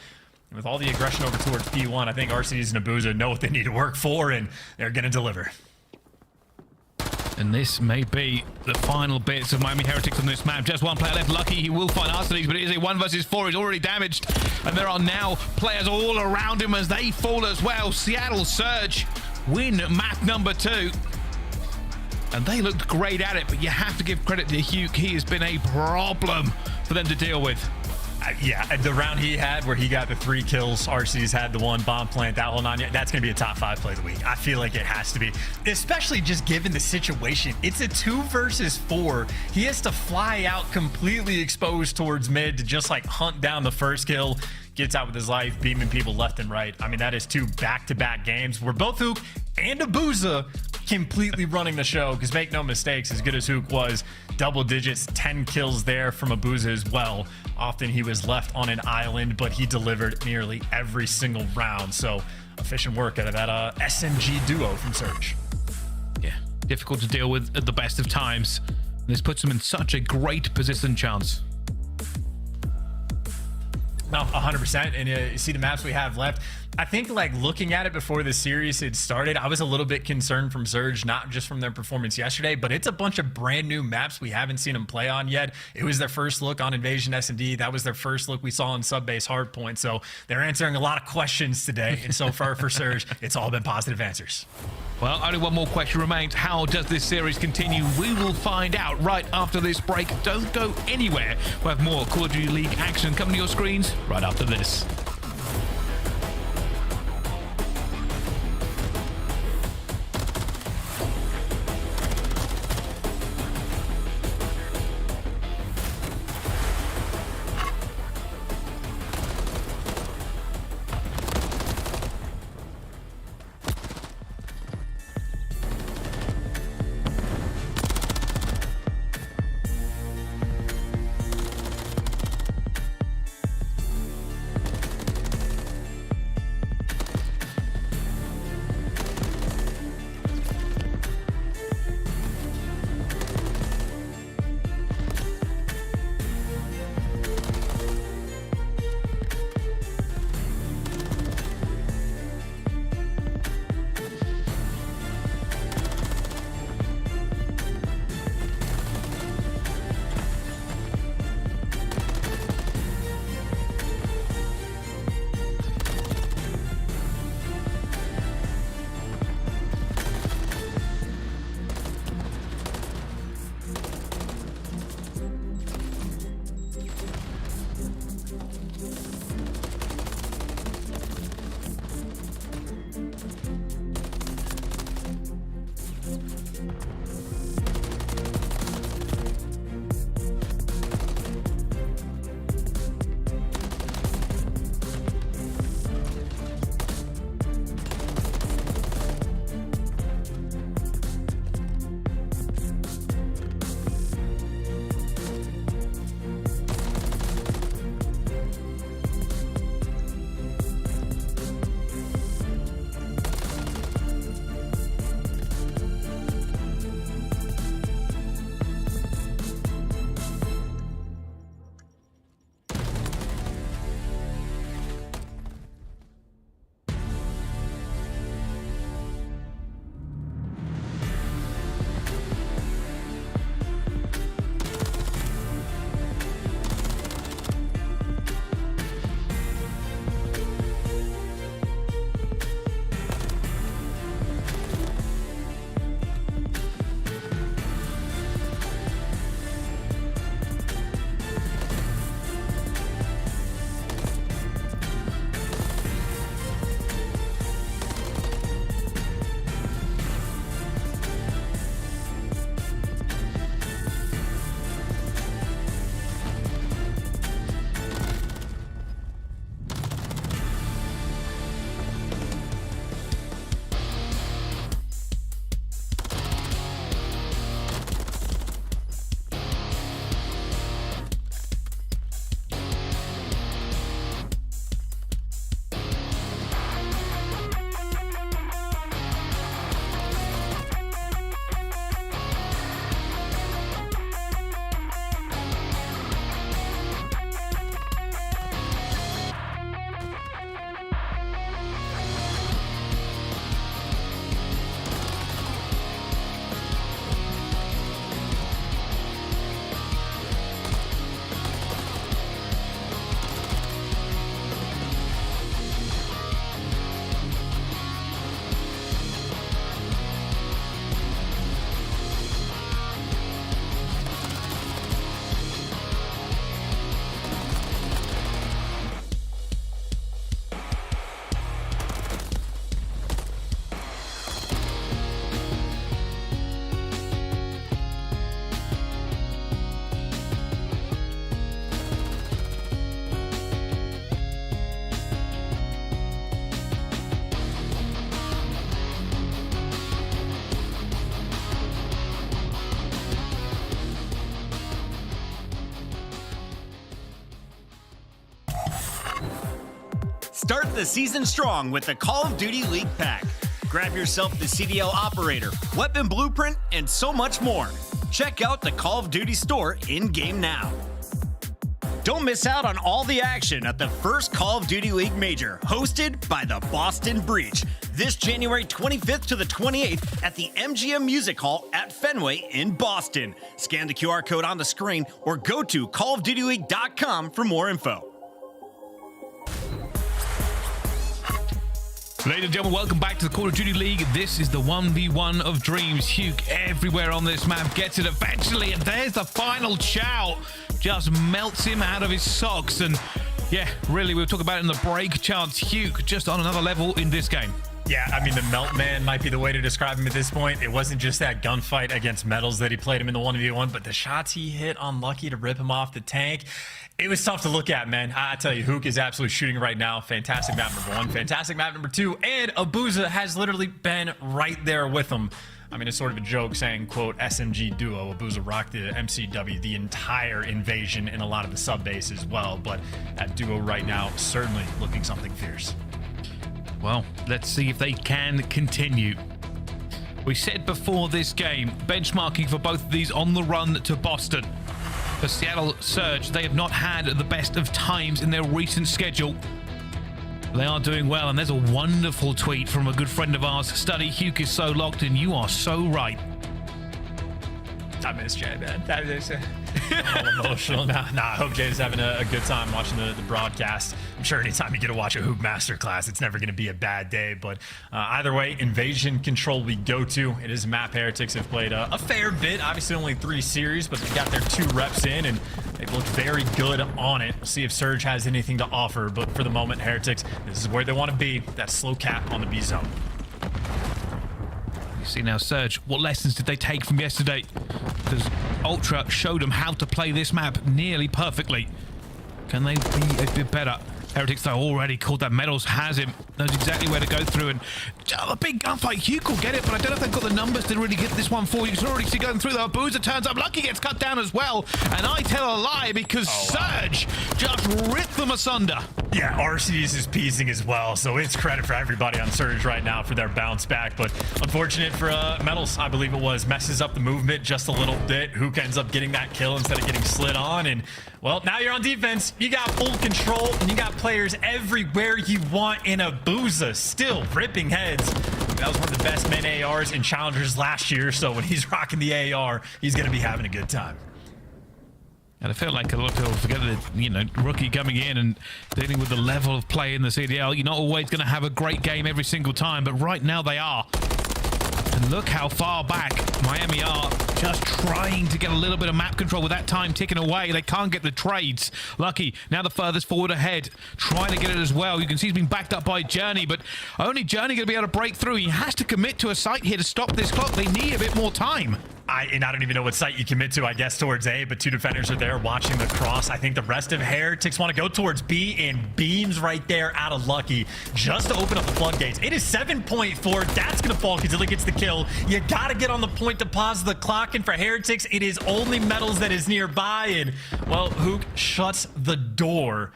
And with all the aggression over towards P1, I think Arcitys and Abuzah know what they need to work for, and they're going to deliver. And this may be the final bits of Miami Heretics on this map. Just 1 player left. Lucky he will find Arcitys, but it is a 1 versus 4. He's already damaged. And there are now players all around him as they fall as well. Seattle Surge win map number 2. And they looked great at it, but you have to give credit to Huke. He has been a problem for them to deal with. Yeah, the round he had where he got the 3 kills, Arcitys had the 1 bomb plant, that whole 9, that's going to be a top 5 play of the week. I feel like it has to be, especially just given the situation. It's a 2 versus 4. He has to fly out completely exposed towards mid to just like hunt down the first kill, gets out with his life, beaming people left and right. I mean, that is 2 back-to-back games where both Huke and Abuzah completely running the show, because make no mistakes, as good as Huke was, double digits, 10 kills there from Abuzah as well. Often he was left on an island, but he delivered nearly every single round. So efficient work out of that SMG duo from Surge. Yeah, difficult to deal with at the best of times. This puts him in such a great position chance. No, 100%. And you see the maps we have left. I think, like, looking at it before the series had started, I was a little bit concerned from Surge, not just from their performance yesterday, but it's a bunch of brand new maps we haven't seen them play on yet. It was their first look on Invasion SMD. That was their first look we saw on Subbase Hardpoint. So they're answering a lot of questions today. And so far for Surge, it's all been positive answers. Well, only one more question remains. How does this series continue? We will find out right after this break. Don't go anywhere. We'll have more Call of Duty League action coming to your screens right after this. Start the season strong with the Call of Duty League Pack. Grab yourself the CDL Operator, Weapon Blueprint, and so much more. Check out the Call of Duty store in-game now. Don't miss out on all the action at the first Call of Duty League Major, hosted by the Boston Breach, this January 25th to the 28th at the MGM Music Hall at Fenway in Boston. Scan the QR code on the screen or go to callofdutyleague.com for more info. Ladies and gentlemen, welcome back to the Call of Duty League. This is the 1v1 of dreams. Huke everywhere on this map gets it eventually, and there's the final chow. Just melts him out of his socks, and yeah, really, we'll talk about it in the break. Chance Huke just on another level in this game. Yeah, I mean, the Melt Man might be the way to describe him at this point. It wasn't just that gunfight against Metals that he played him in the 1v1, but the shots he hit unlucky to rip him off the tank. It was tough to look at, man. I tell you, Huke is absolutely shooting right now. Fantastic map number 1, fantastic map number 2, and Abuzah has literally been right there with him. I mean, it's sort of a joke saying, quote, SMG duo. Abuzah rocked the MCW, the entire invasion, and a lot of the sub base as well, but that duo right now certainly looking something fierce. Well, let's see if they can continue. We said before this game, benchmarking for both of these on the run to Boston. For Seattle Surge, they have not had the best of times in their recent schedule. They are doing well, and there's a wonderful tweet from a good friend of ours. Study, Huke is so locked, and you are so right. I miss Jay, man. That is I'm emotional now. Nah, I hope Jay's having a good time watching the broadcast. I'm sure anytime you get to watch a Huke masterclass, it's never going to be a bad day. But either way, Invasion Control we go to. It is a map Heretics have played a fair bit. Obviously only 3 series, but they got their 2 reps in, and they've looked very good on it. We'll see if Surge has anything to offer. But for the moment, Heretics, this is where they want to be. That slow cap on the B zone. See now, Surge, what lessons did they take from yesterday? Because Ultra showed them how to play this map nearly perfectly. Can they be a bit better? Heretics, though, already called that Metals has him. Knows exactly where to go through, and a big gunfight. Huke will get it, but I don't know if they've got the numbers to really get this one for you. You can already see going through there. Abuzah turns up. Lucky gets cut down as well, and I tell a lie because Surge just ripped them asunder. Yeah, Arcitys is piecing as well, so it's credit for everybody on Surge right now for their bounce back, but unfortunate for Metals, I believe it was, messes up the movement just a little bit. Huke ends up getting that kill instead of getting slid on, and well, now you're on defense. You got full control, and you got players everywhere you want in Abuzah, still ripping heads. That was one of the best men ARs in Challengers last year, so when he's rocking the AR, he's going to be having a good time. And I feel like a lot of people forget that, you know, rookie coming in and dealing with the level of play in the CDL, you're not always going to have a great game every single time, but right now they are. And look how far back Miami are, just trying to get a little bit of map control with that time ticking away. They can't get the trades. Lucky, now the furthest forward ahead, trying to get it as well. You can see he's been backed up by Journey, but only Journey going to be able to break through. He has to commit to a site here to stop this clock. They need a bit more time. I don't even know what site you commit to, I guess, towards A, but 2 defenders are there watching the cross. I think the rest of Heretics want to go towards B, and Beams right there out of Lucky just to open up the floodgates. It is 7.4. That's going to fall because Illey gets the kill. You got to get on the point to pause the clock, and for Heretics, it is only Metals that is nearby, and, well, Huke shuts the door.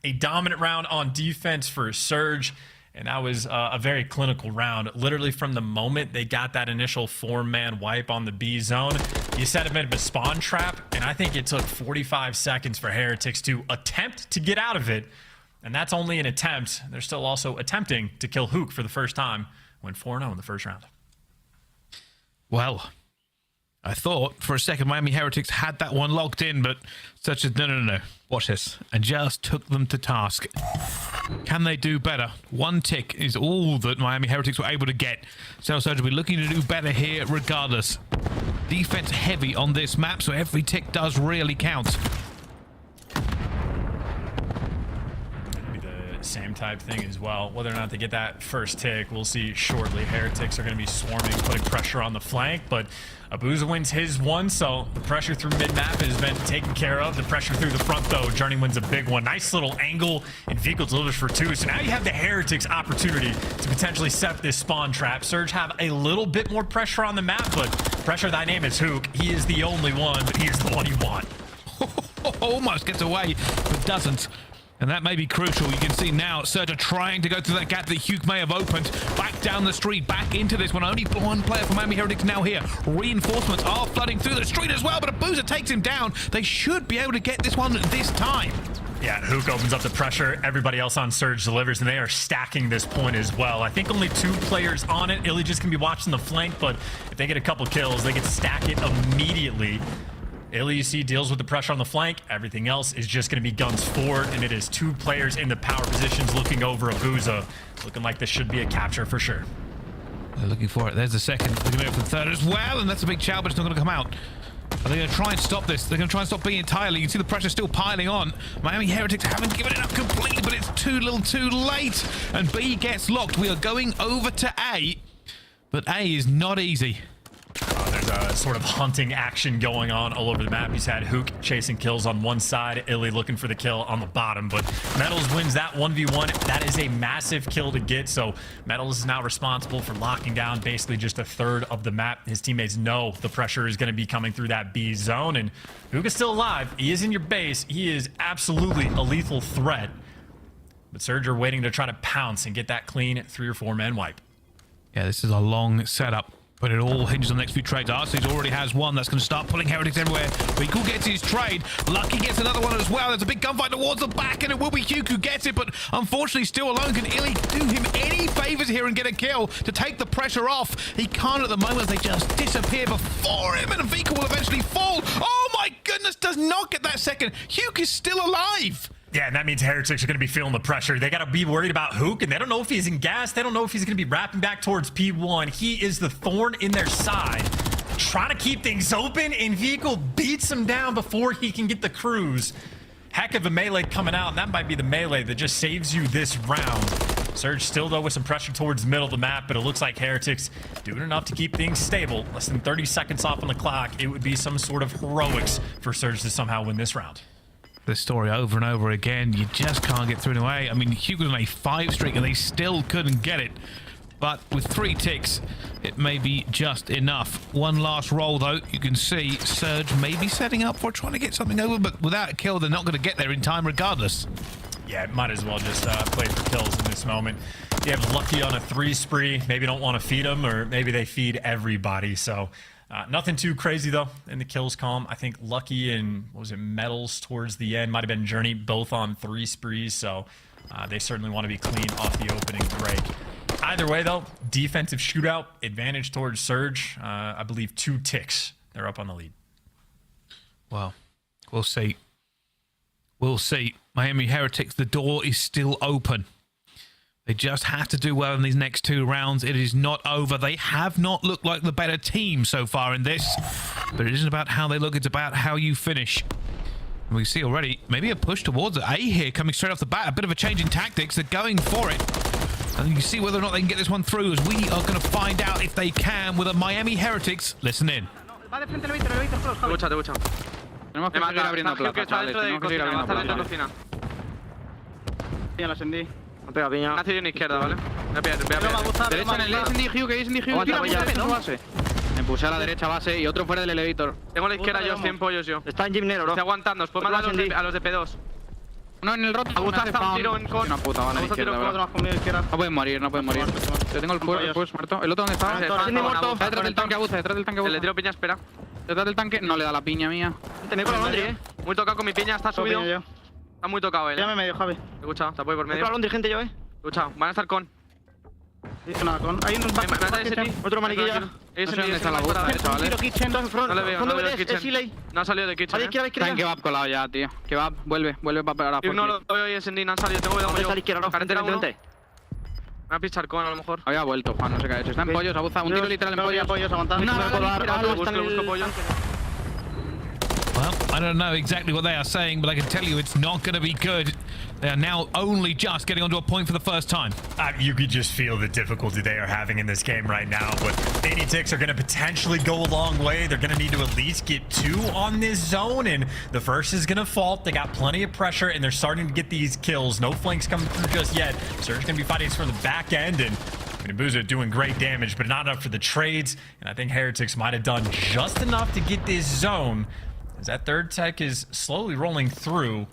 A dominant round on defense for Surge. And that was a very clinical round. Literally from the moment they got that initial 4-man wipe on the B zone, you set him in a spawn trap, and I think it took 45 seconds for Heretics to attempt to get out of it. And that's only an attempt. They're still also attempting to kill Huke for the first time. Went 4-0 in the first round. Well, I thought for a second Miami Heretics had that one locked in, but such as no. Watch this. And just took them to task. Can they do better? 1 tick is all that Miami Heretics were able to get. So Surge will be looking to do better here regardless. Defense heavy on this map, so every tick does really count. Same type thing as well. Whether or not they get that first tick, we'll see shortly. Heretics are going to be swarming, putting pressure on the flank, but Abuzah wins his one, so the pressure through mid-map has been taken care of. The pressure through the front, though, Journey wins a big one. Nice little angle, and vehicle delivers for 2. So now you have the Heretics opportunity to potentially set this spawn trap. Surge have a little bit more pressure on the map, but pressure thy name is Huke. He is the only one, but he is the one you want. Almost gets away, but doesn't. And that may be crucial. You can see now Surge are trying to go through that gap that Huke may have opened. Back down the street, back into this one. Only one player from Miami Heretics now here. Reinforcements are flooding through the street as well, but Abuzah takes him down. They should be able to get this one this time. Yeah, Huke opens up the pressure. Everybody else on Surge delivers, and they are stacking this point as well. I think only 2 players on it. Illey just going to be watching the flank, but if they get a couple kills, they can stack it immediately. Illey, you see, deals with the pressure on the flank. Everything else is just going to be guns forward, and it is 2 players in the power positions looking over Abuzah. Looking like this should be a capture for sure. They're looking for it. There's the second. They're going to go for the third as well, and that's a big chow, but it's not going to come out. Are they going to try and stop this? They're going to try and stop B entirely. You can see the pressure still piling on. Miami Heretics haven't given it up completely, but it's too little too late. And B gets locked. We are going over to A, but A is not easy. There's a sort of hunting action going on all over the map. He's had Huke chasing kills on one side, Illey looking for the kill on the bottom, but Metals wins that 1v1. That is a massive kill to get, so Metals is now responsible for locking down basically just a third of the map. His teammates know the pressure is going to be coming through that B zone, and Huke is still alive. He is in your base. He is absolutely a lethal threat, but Surge are waiting to try to pounce and get that clean 3 or 4 man wipe. Yeah, this is a long setup, but it all hinges on the next few trades. Arcitys already has one that's going to start pulling Heretics everywhere. Røkkr gets his trade. Lucky gets another one as well. There's a big gunfight towards the back, and it will be Huke who gets it, but unfortunately still alone. Can Illey do him any favors here and get a kill to take the pressure off? He can't at the moment. They just disappear before him, and Røkkr will eventually fall. Oh my goodness, does not get that second. Huke is still alive. Yeah, and that means Heretics are going to be feeling the pressure. They got to be worried about Huke, and they don't know if he's in gas. They don't know if he's going to be wrapping back towards P1. He is the thorn in their side, trying to keep things open, and Røkkr beats him down before he can get the cruise. Heck of a melee coming out, and that might be the melee that just saves you this round. Surge still, though, with some pressure towards the middle of the map, but it looks like Heretics doing enough to keep things stable. Less than 30 seconds off on the clock. It would be some sort of heroics for Surge to somehow win this round. This story over and over again. You just can't get through in a way. I mean, Huke was on a 5 streak and they still couldn't get it. But with 3 ticks, it may be just enough. One last roll, though. You can see Surge may be setting up for trying to get something over, but without a kill, they're not going to get there in time regardless. Yeah, might as well just play for kills in this moment. You have Lucky on a 3 spree. Maybe don't want to feed him, or maybe they feed everybody. So nothing too crazy, though, in the kills column. I think Lucky and, what was it, Metals towards the end, might have been Journey, both on 3 sprees. So they certainly want to be clean off the opening break. Either way, though, defensive shootout, advantage towards Surge. I believe 2 ticks. They're up on the lead. Well, we'll see. We'll see. Miami Heretics, the door is still open. They just have to do well in these next 2 rounds. It is not over. They have not looked like the better team so far in this. But it isn't about how they look. It's about how you finish. And we see already maybe a push towards A here coming straight off the bat. A bit of a change in tactics. They're going for it. And you can see whether or not they can get this one through, as we are going to find out if they can with a Miami Heretics. Listen in. Tenemos que seguir abriendo plaza, chavales. Tenemos que seguir abriendo plaza. Ya lo ascendí. Pega piña. Nacido en izquierda, ¿vale? Derecha en el SND, Huke, tira base. Me puse a la derecha base y otro fuera del elevator. Tengo la izquierda yo, 100 pollos yo. Está en gimnero, bro. Estoy aguantando, os puedo mandar a los de P2. Uno en el roto. Abuzah está un tiro con... Una puta bala a la izquierda, bro. No pueden morir, no pueden morir. Yo tengo el push muerto. ¿El otro dónde está? Muerto. Detrás del tanque, Abuzah, detrás del tanque, Abuzah. Le tiro piña, espera. Detrás del tanque, no le da la piña mía. Tenéis con la Londri, Muy tocado con mi piña, está subido. Está muy tocado él. Llame medio, Javi. Te he escuchado, te apoyo por medio. Con la Londri, gente, yo, Escuchado, van a estar con. Dice nada, con. Hay un otro maniquilla. No sé dónde está la Abuzah, chavales. No le veo, no le veo el kitchen. No ha salido de kitchen. Está en kebab colado ya, tío. Kebab, vuelve para afuera. No lo veo y SND, no han salido, tengo cuidado yo. Está a la izquierda, Carretera 1. Me va a pichar con a lo mejor. Había vuelto, Juan, no sé qué ha hecho. Está en pollos, Abuzah, un tiro literal en pollos. aguantando. Busco pollo. Well, I don't know exactly what they are saying, but I can tell you it's not going to be good. They are now only just getting onto a point for the first time. You could just feel the difficulty they are having in this game right now, but any ticks are going to potentially go a long way. They're going to need to at least get 2 on this zone, and the first is going to fault. They got plenty of pressure, and they're starting to get these kills. No flanks coming through just yet. Surge going to be fighting from the back end, and Abuzah doing great damage, but not enough for the trades, and I think Heretics might have done just enough to get this zone. As that third tech is slowly rolling through,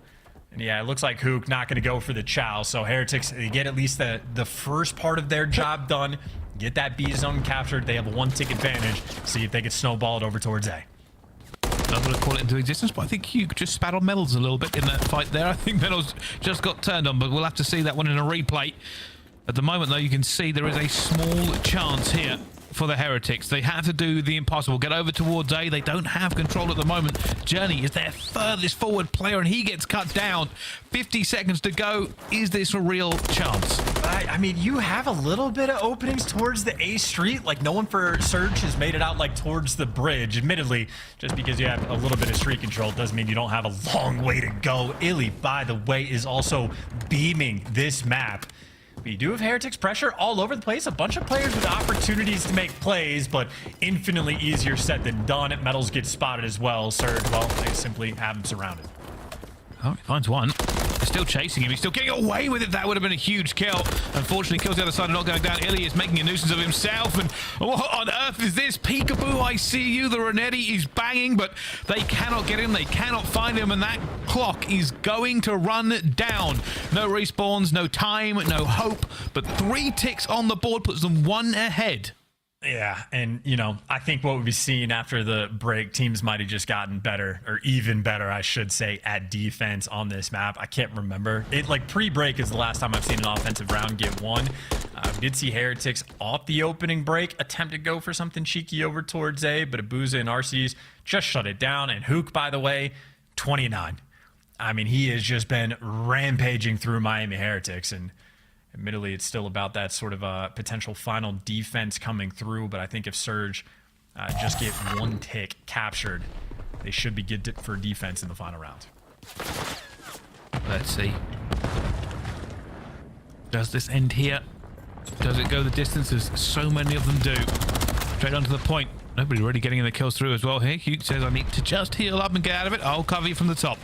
And yeah, it looks like Huke not going to go for the chow. So Heretics, they get at least the first part of their job done. Get that B zone captured. They have a 1-tick advantage. See if they can snowball it over towards A. I'm going to call it into existence, but I think Huke just spat on Medals a little bit in that fight there. I think Medals just got turned on, but we'll have to see that one in a replay. At the moment, though, you can see there is a small chance here for the Heretics. They have to do the impossible. Get over towards A. They don't have control at the moment. Journey is their furthest forward player, and he gets cut down. 50 seconds to go. Is this a real chance? I mean, you have a little bit of openings towards the A street. Like, no one for Surge has made it out, like, towards the bridge. Admittedly, just because you have a little bit of street control doesn't mean you don't have a long way to go. Illey, by the way, is also beaming this map. We do have Heretics pressure all over the place. A bunch of players with opportunities to make plays, but infinitely easier said than done. Medals gets spotted as well. Surge, well, they simply have him surrounded. Oh, he finds one. They're still chasing him. He's still getting away with it. That would have been a huge kill. Unfortunately, kills the other side and not going down. Illey is making a nuisance of himself. And what on earth is this? Peekaboo, I see you. The Renetti is banging, but they cannot get him. They cannot find him. And that clock is going to run down. No respawns, no time, no hope. But 3 ticks on the board puts them 1 ahead. Yeah, and, you know, I think what we've seen after the break, teams might have just gotten better, or even better, I should say, at defense on this map. I can't remember. Like, pre-break is the last time I've seen an offensive round get won. We did see Heretics off the opening break attempt to go for something cheeky over towards A, but Abuzah and Arcitys just shut it down. And Huke, by the way, 29. I mean, he has just been rampaging through Miami Heretics, and admittedly, it's still about that sort of potential final defense coming through, but I think if Surge just get 1 tick captured, they should be good for defense in the final round. Let's see. Does this end here? Does it go the distance as so many of them do? Straight onto the point. Nobody really getting the kills through as well here. Huke says, I need to just heal up and get out of it. I'll cover you from the top.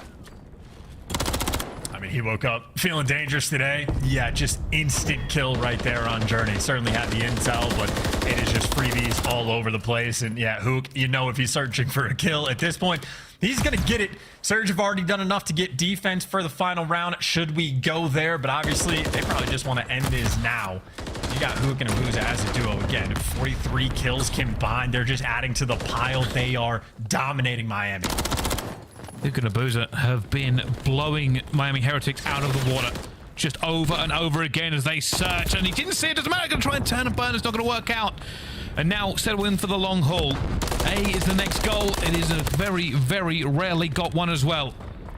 I mean, he woke up feeling dangerous today. Yeah, just instant kill right there on Journey. Certainly had the intel, but it is just freebies all over the place. And yeah, Huke, you know, if he's searching for a kill at this point, he's going to get it. Surge have already done enough to get defense for the final round. Should we go there? But obviously, they probably just want to end this now. You got Huke and Abuzah as a duo again. 43 kills combined. They're just adding to the pile. They are dominating Miami. Huke and Abuzah have been blowing Miami Heretics out of the water just over and over again as they search. And he didn't see it. Doesn't matter. Going to try and turn and burn. It's not going to work out. And now settle in for the long haul. A is the next goal. It is a very, very rarely got one as well.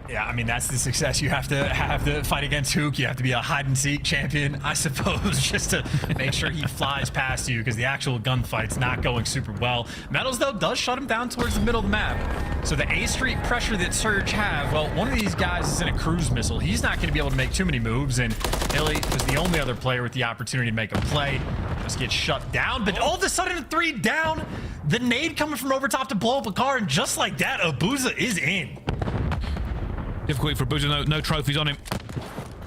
Yeah, I mean, that's the success you have to fight against Huke. You have to be a hide-and-seek champion, I suppose, just to make sure he flies past you, because the actual gunfight's not going super well. Medals, though, does shut him down towards the middle of the map. So the A Street pressure that Surge have, well, one of these guys is in a cruise missile. He's not going to be able to make too many moves, and Illey was the only other player with the opportunity to make a play. Just get shut down, but all of a sudden, 3 down. The nade coming from over top to blow up a car, and just like that, Abuzah is in. Difficulty for Abuzah, no trophies on him.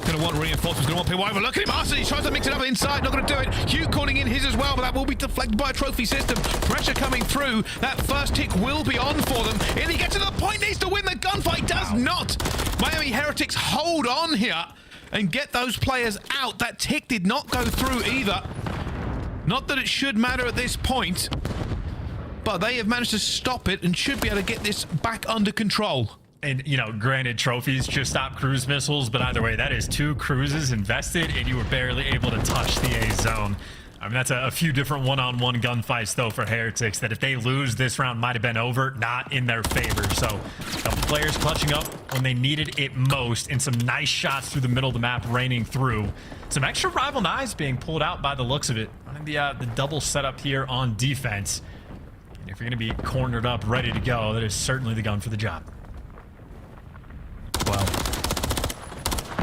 Gonna want reinforcements, gonna want people over. Look at him, Arcitys tries to mix it up inside, not gonna do it. Huke calling in his as well, but that will be deflected by a trophy system. Pressure coming through. That first tick will be on for them. Illey gets to the point, needs to win the gunfight, does not. Miami Heretics hold on here and get those players out. That tick did not go through either. Not that it should matter at this point, but they have managed to stop it and should be able to get this back under control. And, you know, granted, trophies just stop cruise missiles, but either way, that is 2 cruises invested, and you were barely able to touch the A zone. I mean, that's a few different one-on-one gunfights, though, for Heretics, that if they lose, this round might have been over, not in their favor. So, a couple players clutching up when they needed it most, and some nice shots through the middle of the map raining through. Some extra rival knives being pulled out by the looks of it. Running the double setup here on defense. And if you're going to be cornered up, ready to go, that is certainly the gun for the job. Well,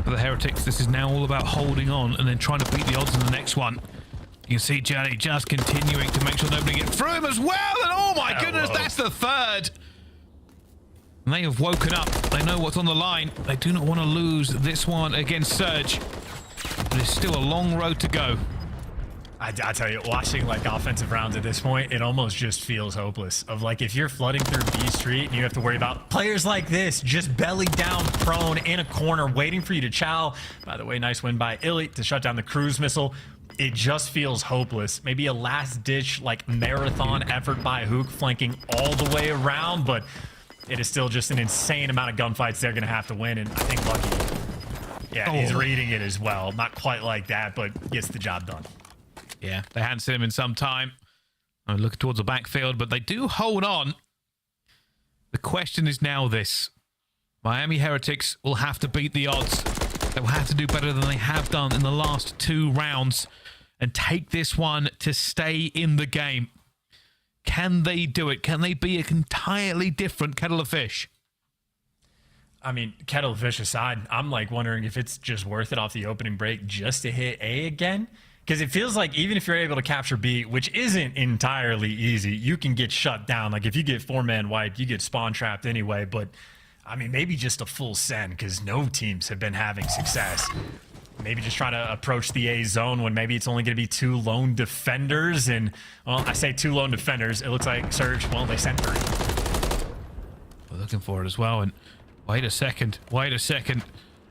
for the Heretics, this is now all about holding on and then trying to beat the odds in the next one. You can see Johnny just continuing to make sure nobody gets through him as well. And oh my goodness, that's the 3rd. And they have woken up. They know what's on the line. They do not want to lose this one against Surge. But it's still a long road to go. I tell you, watching like offensive rounds at this point, it almost just feels hopeless. Of like, if you're flooding through B Street and you have to worry about players like this just belly down, prone in a corner, waiting for you to chow. By the way, nice win by Illey to shut down the cruise missile. It just feels hopeless. Maybe a last-ditch like marathon effort by Huke, flanking all the way around, but it is still just an insane amount of gunfights they're going to have to win, and I think Lucky, yeah, he's reading it as well. Not quite like that, but gets the job done. Yeah, they hadn't seen him in some time. I'm looking towards the backfield, but they do hold on. The question is now this. Miami Heretics will have to beat the odds. They will have to do better than they have done in the last 2 rounds and take this one to stay in the game. Can they do it? Can they be an entirely different kettle of fish? I mean, kettle of fish aside, I'm like wondering if it's just worth it off the opening break just to hit A again. Because it feels like even if you're able to capture B, which isn't entirely easy, you can get shut down. Like if you get 4-man wiped, you get spawn trapped anyway. But I mean, maybe just a full send because no teams have been having success. Maybe just try to approach the A zone when maybe it's only going to be 2 lone defenders. And, well, I say 2 lone defenders. It looks like Surge, well, they sent 3. We're looking for it as well. And wait a second.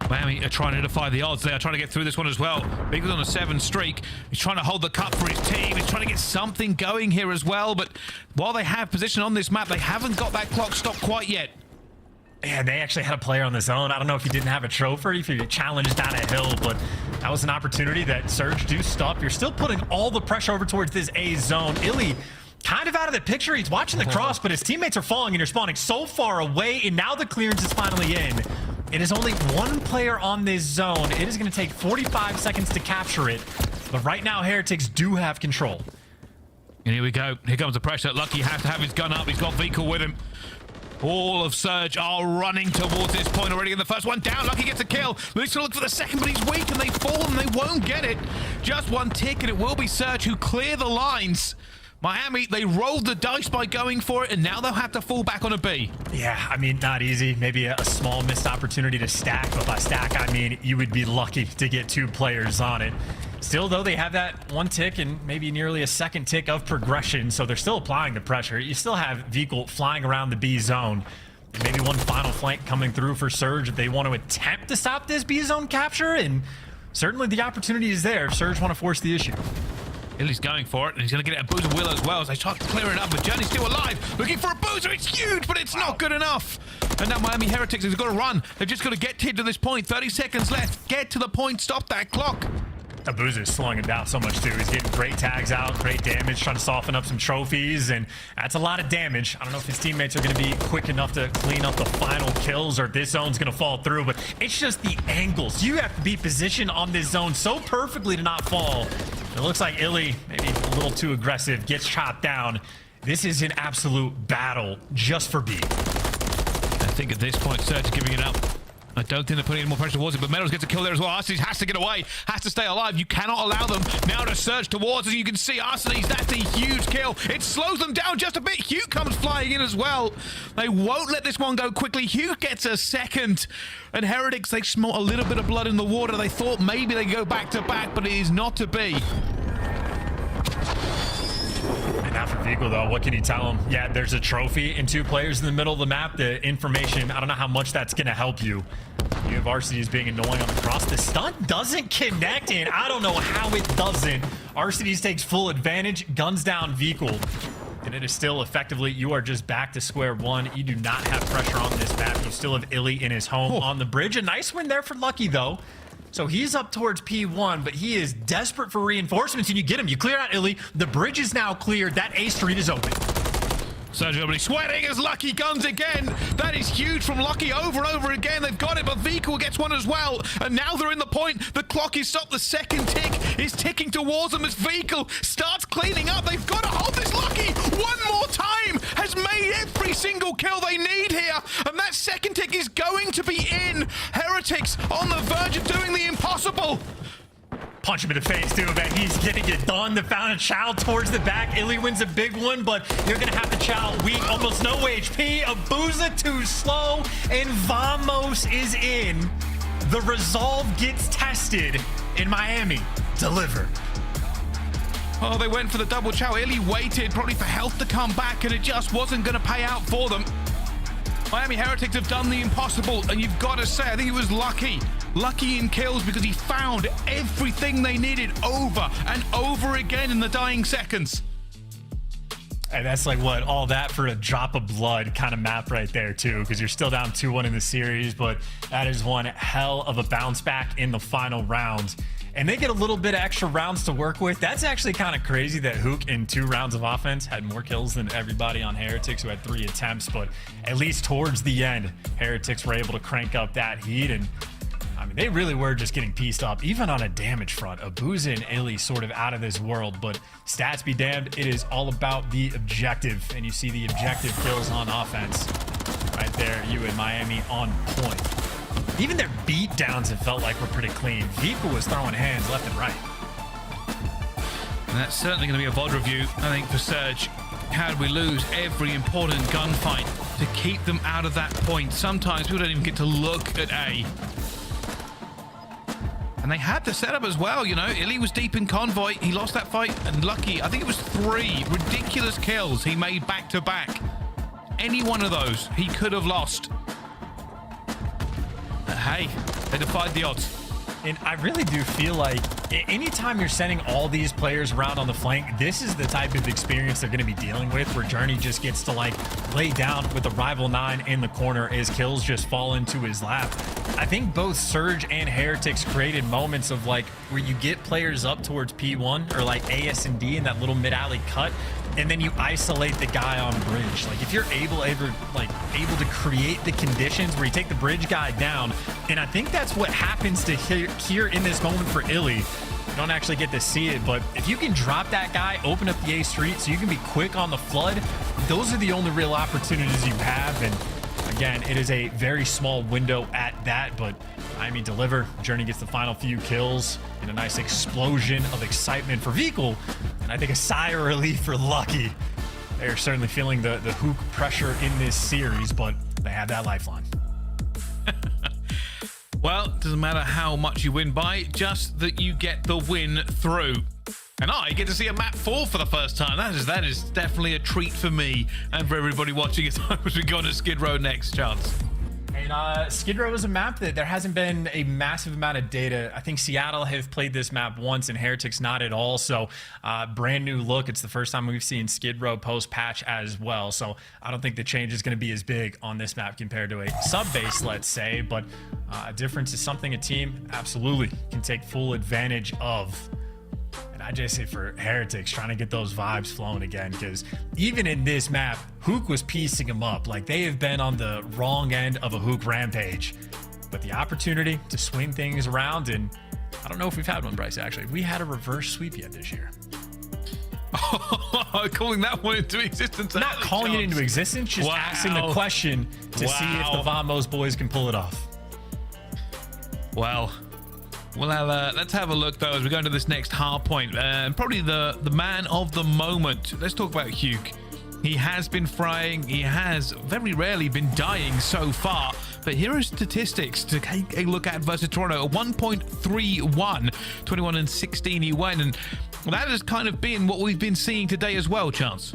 Miami are trying to defy the odds. They are trying to get through this one as well. Big's on a 7 streak. He's trying to hold the cup for his team. He's trying to get something going here as well. But while they have position on this map, they haven't got that clock stopped quite yet. Yeah, they actually had a player on the zone. I don't know if he didn't have a trophy, if he challenged down a hill, but that was an opportunity that Surge do stop. You're still putting all the pressure over towards this A zone. Illey kind of out of the picture. He's watching the cross, but his teammates are falling and you're spawning so far away, and now the clearance is finally in. It is only 1 player on this zone. It is going to take 45 seconds to capture it, but right now Heretics do have control. And here we go. Here comes the pressure. Lucky has to have his gun up. He's got vehicle with him. All of Surge are running towards this point already in the first one down. Lucky gets a kill. He's to look for the second, but he's weak and they fall and they won't get it. Just 1 tick and it will be Surge who clear the lines. Miami, they rolled the dice by going for it, and now they'll have to fall back on a B. Yeah, I mean, not easy. Maybe a small missed opportunity to stack, but by stack, I mean, you would be lucky to get 2 players on it. Still, though, they have that 1 tick and maybe nearly a 2nd tick of progression, so they're still applying the pressure. You still have vehicle flying around the B zone. And maybe 1 final flank coming through for Surge if they want to attempt to stop this B zone capture, and certainly the opportunity is there if Surge want to force the issue. Illey's going for it, and he's going to get Abuzah will as well as they try to clear it up, but Journey's still alive. Looking for Abuzah. It's huge, but it's not good enough. And now Miami Heretics has got to run. They've just got to get to this point. 30 seconds left. Get to the point. Stop that clock. Abuzah is slowing him down so much too. He's getting great tags out, great damage, trying to soften up some trophies, and that's a lot of damage. I don't know if his teammates are going to be quick enough to clean up the final kills, or this zone's going to fall through, but it's just the angles. You have to be positioned on this zone so perfectly to not fall. It looks like Illey, maybe a little too aggressive, gets chopped down. This is an absolute battle just for B. I think at this point, Surge is giving it up. I don't think they're putting any more pressure towards it, but Metals gets a kill there as well. Arcitys has to get away, has to stay alive. You cannot allow them now to surge towards, as you can see, Arcitys, that's a huge kill. It slows them down just a bit. Huke comes flying in as well. They won't let this one go quickly. Huke gets a 2nd. And Heretics, they smelt a little bit of blood in the water. They thought maybe they go back to back, but it is not to be. And now for Vehicle, though, what can you tell him? Yeah, there's a trophy and 2 players in the middle of the map. The information, I don't know how much that's going to help you. You have Arcitys being annoying on the cross. The stunt doesn't connect, and I don't know how it doesn't. Arcitys takes full advantage, guns down Vehicle. And it is still effectively, you are just back to square one. You do not have pressure on this map. You still have Illey in his home on the bridge. A nice win there for Lucky, though. So he's up towards P1, but he is desperate for reinforcements, and you get him. You clear out Illey. The bridge is now cleared. That A street is open. Surge everybody sweating as Lucky guns again. That is huge from Lucky over and over again. They've got it, but Vehicle gets one as well. And now they're in the point. The clock is stopped. The 2nd tick is ticking towards them as Vehicle starts cleaning up. They've got to hold this. Lucky one more time has made every single kill they need here. And that 2nd tick is going to be in. Heretics on the verge of doing the impossible. Punch him in the face, too, man. He's getting it done. The Fountain Child towards the back. Illey wins a big one, but you're going to have the Child weak. Almost no HP. Abuzah too slow, and Vamos is in. The resolve gets tested in Miami. Deliver. Oh, they went for the double chow. Illey waited probably for health to come back, and it just wasn't going to pay out for them. Miami Heretics have done the impossible, and you've got to say, I think it was lucky. Lucky in kills because he found everything they needed over and over again in the dying seconds. And that's like what, all that for a drop of blood kind of map right there too, because you're still down 2-1 in the series, but that is one hell of a bounce back in the final round. And they get a little bit of extra rounds to work with. That's actually kind of crazy that Huke in 2 rounds of offense had more kills than everybody on Heretics, who had 3 attempts, but at least towards the end, Heretics were able to crank up that heat, and I mean, they really were just getting pieced up, even on a damage front. Abuzah and Illey sort of out of this world, but stats be damned, it is all about the objective, and you see the objective kills on offense. Right there, you and Miami on point. Even their beatdowns, it felt like, were pretty clean. Vipa was throwing hands left and right. And that's certainly going to be a VOD review, I think, for Surge. How did we lose every important gunfight to keep them out of that point? Sometimes people don't even get to look at A. And they had the setup as well, you know. Illey was deep in convoy. He lost that fight, and lucky, I think it was 3 ridiculous kills he made back to back. Any one of those, he could have lost. But hey, they defied the odds. And I really do feel like anytime you're sending all these players around on the flank, this is the type of experience they're going to be dealing with, where Journey just gets to like lay down with the rival 9 in the corner as kills just fall into his lap. I think both Surge and Heretics created moments of like where you get players up towards P1 or like AS and D in that little mid alley cut, and then you isolate the guy on bridge. Like if you're able to create the conditions where you take the bridge guy down, and I think that's what happens to here in this moment for Illey. You don't actually get to see it, but if you can drop that guy, open up the A street so you can be quick on the flood, those are the only real opportunities you have. And again, it is a very small window at that, but Miami deliver. Journey gets the final few kills in a nice explosion of excitement for Vehicle, and I think a sigh of relief for Lucky. They're certainly feeling the Huke pressure in this series, but they have that lifeline. Well, it doesn't matter how much you win by, just that you get the win through. And I get to see a map 4 for the first time. That is definitely a treat for me and for everybody watching as we go to Skid Row next, Chance. And Skid Row is a map that there hasn't been a massive amount of data. I think Seattle have played this map once and Heretics not at all. So brand new look. It's the first time we've seen Skid Row post-patch as well. So I don't think the change is going to be as big on this map compared to a sub-base, let's say. But a difference is something a team absolutely can take full advantage of. And I just say for Heretics, trying to get those vibes flowing again, because even in this map, Huke was piecing them up. Like, they have been on the wrong end of a Huke rampage. But the opportunity to swing things around, and I don't know if we've had one, Bryce, actually. We had a reverse sweep yet this year. Calling that one into existence. Not calling it into existence, just asking the question to see if the Vamos boys can pull it off. Well, let's have a look, though, as we go into this next hard point. Probably the man of the moment. Let's talk about Huke. He has been frying. He has very rarely been dying so far. But here are statistics to take a look at versus Toronto. A 1.31, 21-16 he went. And that has kind of been what we've been seeing today as well, Chance.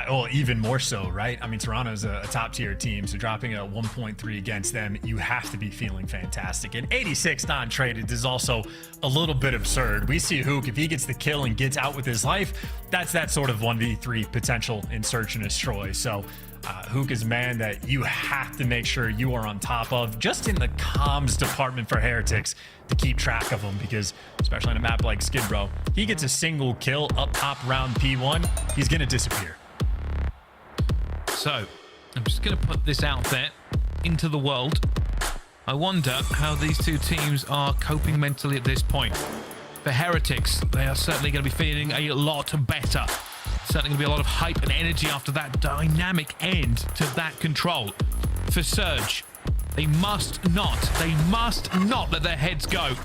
Well, even more so, right? I mean, Toronto's a top-tier team, so dropping a 1.3 against them, you have to be feeling fantastic. And 86 non-traded is also a little bit absurd. We see Huke, if he gets the kill and gets out with his life, that's that sort of 1v3 potential in Search and Destroy. So Huke is a man that you have to make sure you are on top of, just in the comms department for Heretics, to keep track of him, because especially on a map like Skid Row, he gets a single kill up top round P1, he's going to disappear. So, I'm just going to put this out there into the world. I wonder how these two teams are coping mentally at this point. For Heretics, they are certainly going to be feeling a lot better. Certainly going to be a lot of hype and energy after that dynamic end to that control. For Surge, they must not let their heads go.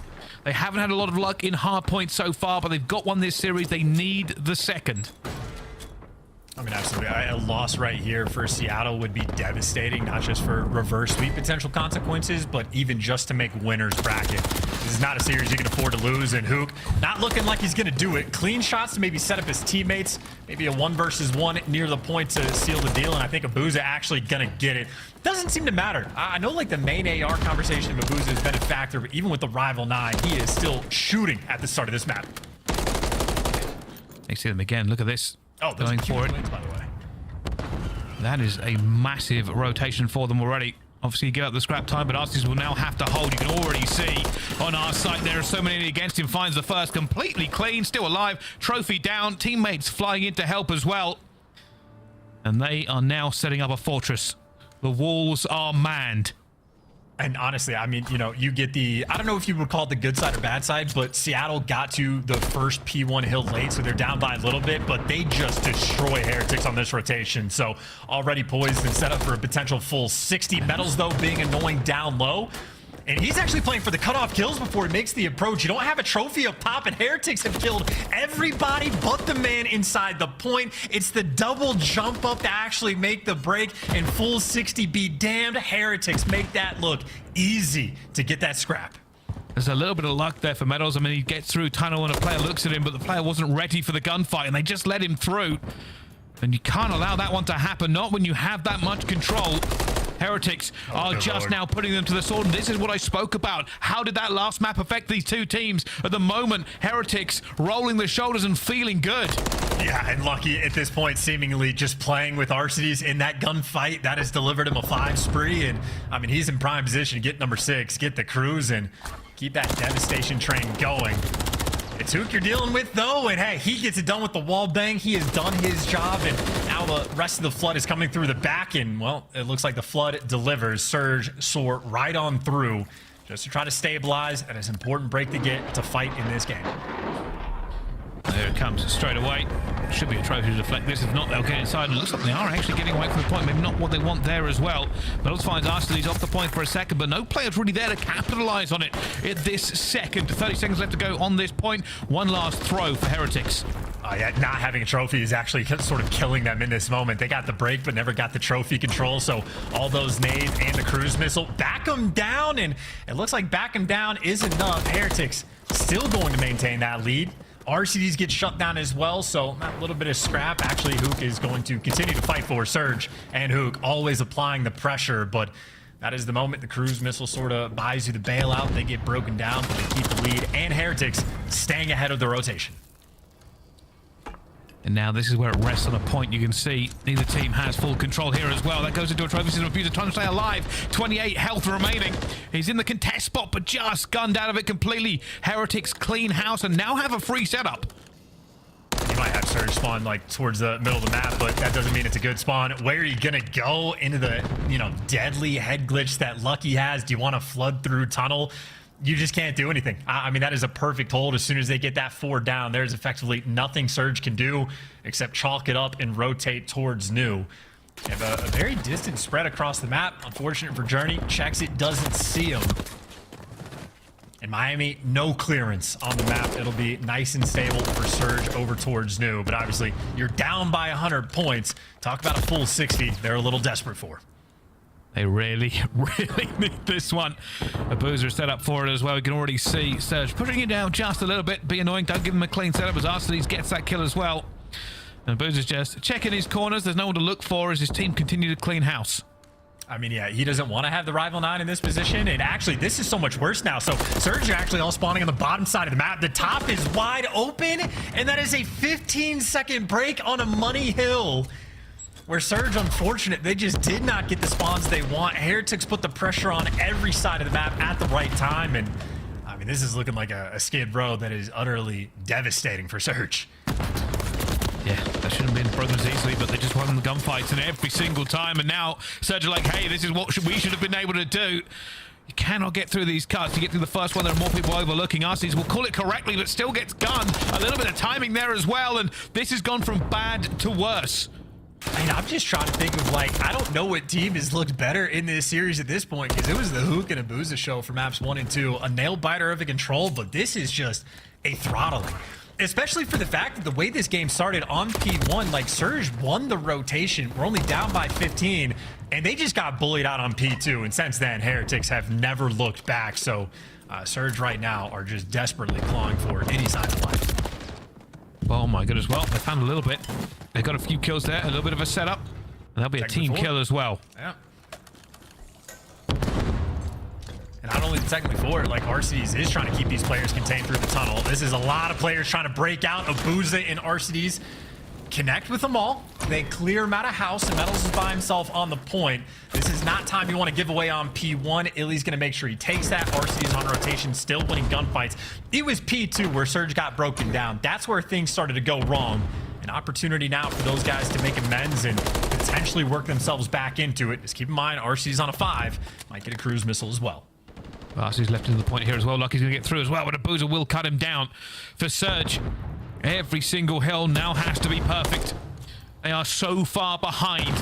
They haven't had a lot of luck in hard points so far, but they've got one this series. They need the second. I mean, absolutely. A loss right here for Seattle would be devastating, not just for reverse sweep potential consequences, but even just to make winner's bracket. This is not a series you can afford to lose, and Huke not looking like he's going to do it. Clean shots to maybe set up his teammates, maybe a 1 versus 1 near the point to seal the deal, and I think Abuzah actually going to get it. Doesn't seem to matter. I know like the main AR conversation of Abuzah has been a factor, but even with the rival 9, he is still shooting at the start of this map. You see them again. Look at this. Oh, going for it. Wins, by the way. That is a massive rotation for them already. Obviously, you give up the scrap time, but Arcitys will now have to hold. You can already see on our side there are so many against him. Finds the first, completely clean, still alive. Trophy down. Teammates flying in to help as well. And they are now setting up a fortress. The walls are manned. And honestly, I mean, you know, you get the, I don't know if you would call it the good side or bad side, but Seattle got to the first P1 hill late, so they're down by a little bit, but they just destroy Heretics on this rotation. So already poised and set up for a potential full 60. Metals, though, being annoying down low. And he's actually playing for the cutoff kills before he makes the approach. You don't have a trophy up top, and Heretics have killed everybody but the man inside the point. It's the double jump up to actually make the break, and full 60. Be damned, Heretics make that look easy to get that scrap. There's a little bit of luck there for Metals. I mean, he gets through tunnel and a player looks at him, but the player wasn't ready for the gunfight, and they just let him through. And you can't allow that one to happen, not when you have that much control. Heretics are just now putting them to the sword, and this is what I spoke about. How did that last map affect these two teams? At the moment, Heretics rolling their shoulders and feeling good. Yeah, and Lucky at this point seemingly just playing with Arcitys in that gunfight. That has delivered him a 5 spree, and I mean, he's in prime position to get number 6, get the cruise, and keep that devastation train going. It's Huke you're dealing with, though, and hey, he gets it done with the wall bang. He has done his job, and now the rest of the flood is coming through the back, and, well, it looks like the flood delivers. Surge soar right on through just to try to stabilize, and it's an important break to get to fight in this game. There it comes straight away. Should be a trophy to deflect this. If not, they'll get inside. And it looks like they are actually getting away from the point. Maybe not what they want there as well. Metals finds Arcitys off the point for a second, but no player's really there to capitalize on it at this second. 30 seconds left to go on this point. One last throw for Heretics. Yeah, not having a trophy is actually sort of killing them in this moment. They got the break, but never got the trophy control. So all those nades and the cruise missile back them down, and it looks like back them down is enough. Heretics still going to maintain that lead. Arcitys get shut down as well, so a little bit of scrap. Actually, Huke is going to continue to fight for Surge, and Huke always applying the pressure, but that is the moment the cruise missile sort of buys you the bailout. They get broken down, but they keep the lead, and Heretics staying ahead of the rotation. And now this is where it rests on a point. You can see neither team has full control here as well. That goes into a trophy system. ABeZy trying to stay alive. 28 health remaining. He's in the contest spot, but just gunned out of it completely. Heretics clean house and now have a free setup. You might have Surge spawn like towards the middle of the map, but that doesn't mean it's a good spawn. Where are you gonna go? Into the, you know, deadly head glitch that Lucky has? Do you want to flood through tunnel? You just can't do anything. I mean, that is a perfect hold. As soon as they get that 4 down, there's effectively nothing Surge can do except chalk it up and rotate towards new. You have a very distant spread across the map. Unfortunate for Journey. Checks it, doesn't see him. And Miami, no clearance on the map. It'll be nice and stable for Surge over towards new. But obviously, you're down by 100 points. Talk about a full 60. They're a little desperate for. They really, really need this one. ABeZy set up for it as well. You can already see Surge pushing it down just a little bit. Be annoying. Don't give him a clean setup as Arcitys gets that kill as well. And ABeZy's just checking his corners. There's no one to look for as his team continue to clean house. I mean, yeah, he doesn't want to have the rival 9 in this position. And actually, this is so much worse now. So Surge are actually all spawning on the bottom side of the map. The top is wide open. And that is a 15-second break on a money hill. Where Surge, unfortunate, they just did not get the spawns they want. Heretics put the pressure on every side of the map at the right time, and I mean, this is looking like a Skid Row that is utterly devastating for Surge. Yeah, that shouldn't have been broken as easily, but they just won the gunfights and every single time, and now Surge are like, hey, this is what we should have been able to do. You cannot get through these cuts. To get through the first one, there are more people overlooking. Arcitys will call it correctly, but still gets gunned. A little bit of timing there as well, and this has gone from bad to worse. I mean, I'm just trying to think of, like, I don't know what team has looked better in this series at this point, because it was the Huke and ABeZy show for maps 1 and 2. A nail biter of a control, but this is just a throttling. Especially for the fact that the way this game started on P1, like Surge won the rotation. We're only down by 15, and they just got bullied out on P2. And since then, Heretics have never looked back. So Surge right now are just desperately clawing for any sign of life. Oh my goodness, well, they found a little bit. They got a few kills there, a little bit of a setup. And that'll be a team kill as well. Yeah. And not only the technically forward, like Arcitys is trying to keep these players contained through the tunnel. This is a lot of players trying to break out. Abuzah and Arcitys connect with them all. They clear him out of house, and Metals is by himself on the point. This is not time you want to give away on P1. Illey's going to make sure he takes that. Arcitys on rotation, still winning gunfights. It was P2 where Surge got broken down. That's where things started to go wrong. An opportunity now for those guys to make amends and potentially work themselves back into it. Just keep in mind, Arcitys on a 5 might get a cruise missile as well. Arcitys left into the point here as well. Lucky's going to get through as well, but Abuzah will cut him down. For Surge, every single hill now has to be perfect. They are so far behind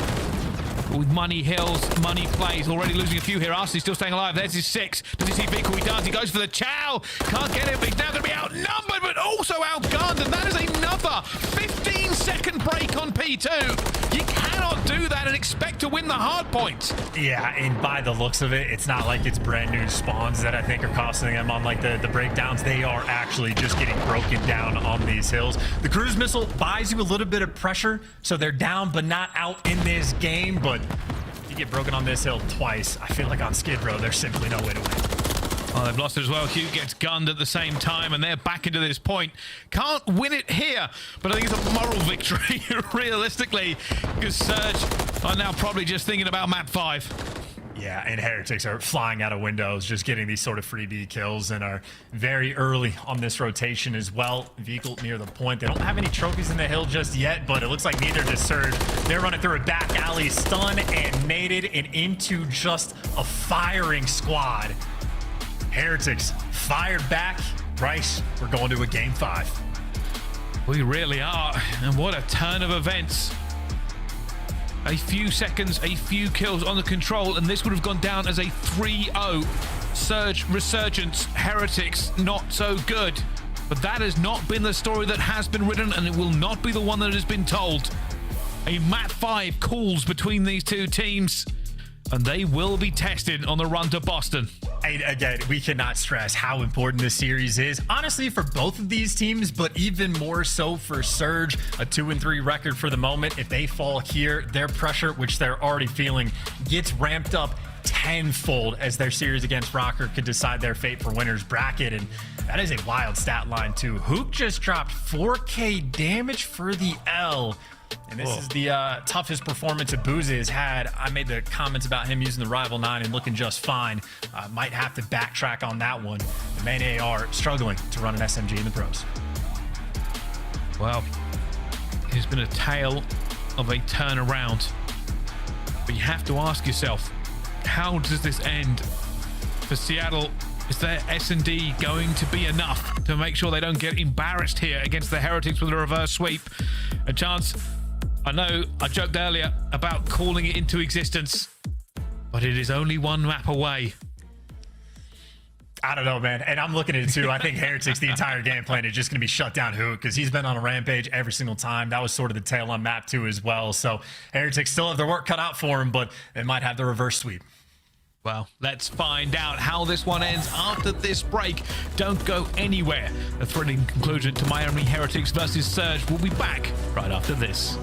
with money hills, money plays. Already losing a few here. Arcitys still staying alive. There's his 6. Does he see Vehicle? He does. He goes for the chow. Can't get him. He's now going to be outnumbered, but also outgunned. And that is another 15-second break on P2. You cannot do that and expect to win the hard point. Yeah, and by the looks of it, it's not like it's brand new spawns that I think are costing them on like the breakdowns. They are actually just getting broken down on these hills. The cruise missile buys you a little bit of pressure, so they're down but not out in this game. But you get broken on this hill twice, I feel like on Skid Row, there's simply no way to win. Oh, they've lost it as well. Huke gets gunned at the same time, and they're back into this point. Can't win it here, but I think it's a moral victory, realistically, because Surge are now probably just thinking about map 5. Yeah, and Heretics are flying out of windows, just getting these sort of freebie kills, and are very early on this rotation as well. Vehicle near the point. They don't have any trophies in the hill just yet, but it looks like neither does Surge. They're running through a back alley, stun and naded, and into just a firing squad. Heretics fired back. Bryce, we're going to a game 5. We really are, and what a turn of events. A few seconds, a few kills on the control, and this would have gone down as a 3-0. Surge resurgence, Heretics not so good. But that has not been the story that has been written, and it will not be the one that has been told. A map 5 calls between these two teams, and they will be tested on the run to Boston. And again, we cannot stress how important this series is, honestly, for both of these teams, but even more so for Surge. A 2-3 record for the moment. If they fall here, their pressure, which they're already feeling, gets ramped up tenfold as their series against Røkkr could decide their fate for winner's bracket. And that is a wild stat line too. Huke just dropped 4K damage for the L. And this is the toughest performance Abuzah has had. I made the comments about him using the Rival 9 and looking just fine. Might have to backtrack on that one. The main AR struggling to run an SMG in the pros. Well, it's been a tale of a turnaround. But you have to ask yourself, how does this end? For Seattle, is their S&D going to be enough to make sure they don't get embarrassed here against the Heretics with a reverse sweep? A chance, I know I joked earlier about calling it into existence, but it is only one map away. I don't know, man. And I'm looking at it too. I think Heretics, the entire game plan is just going to be shut down Huke because he's been on a rampage every single time. That was sort of the tail on map 2 as well. So Heretics still have their work cut out for him, but they might have the reverse sweep. Well, let's find out how this one ends after this break. Don't go anywhere. A thrilling conclusion to Miami Heretics versus Surge. We'll be back right after this.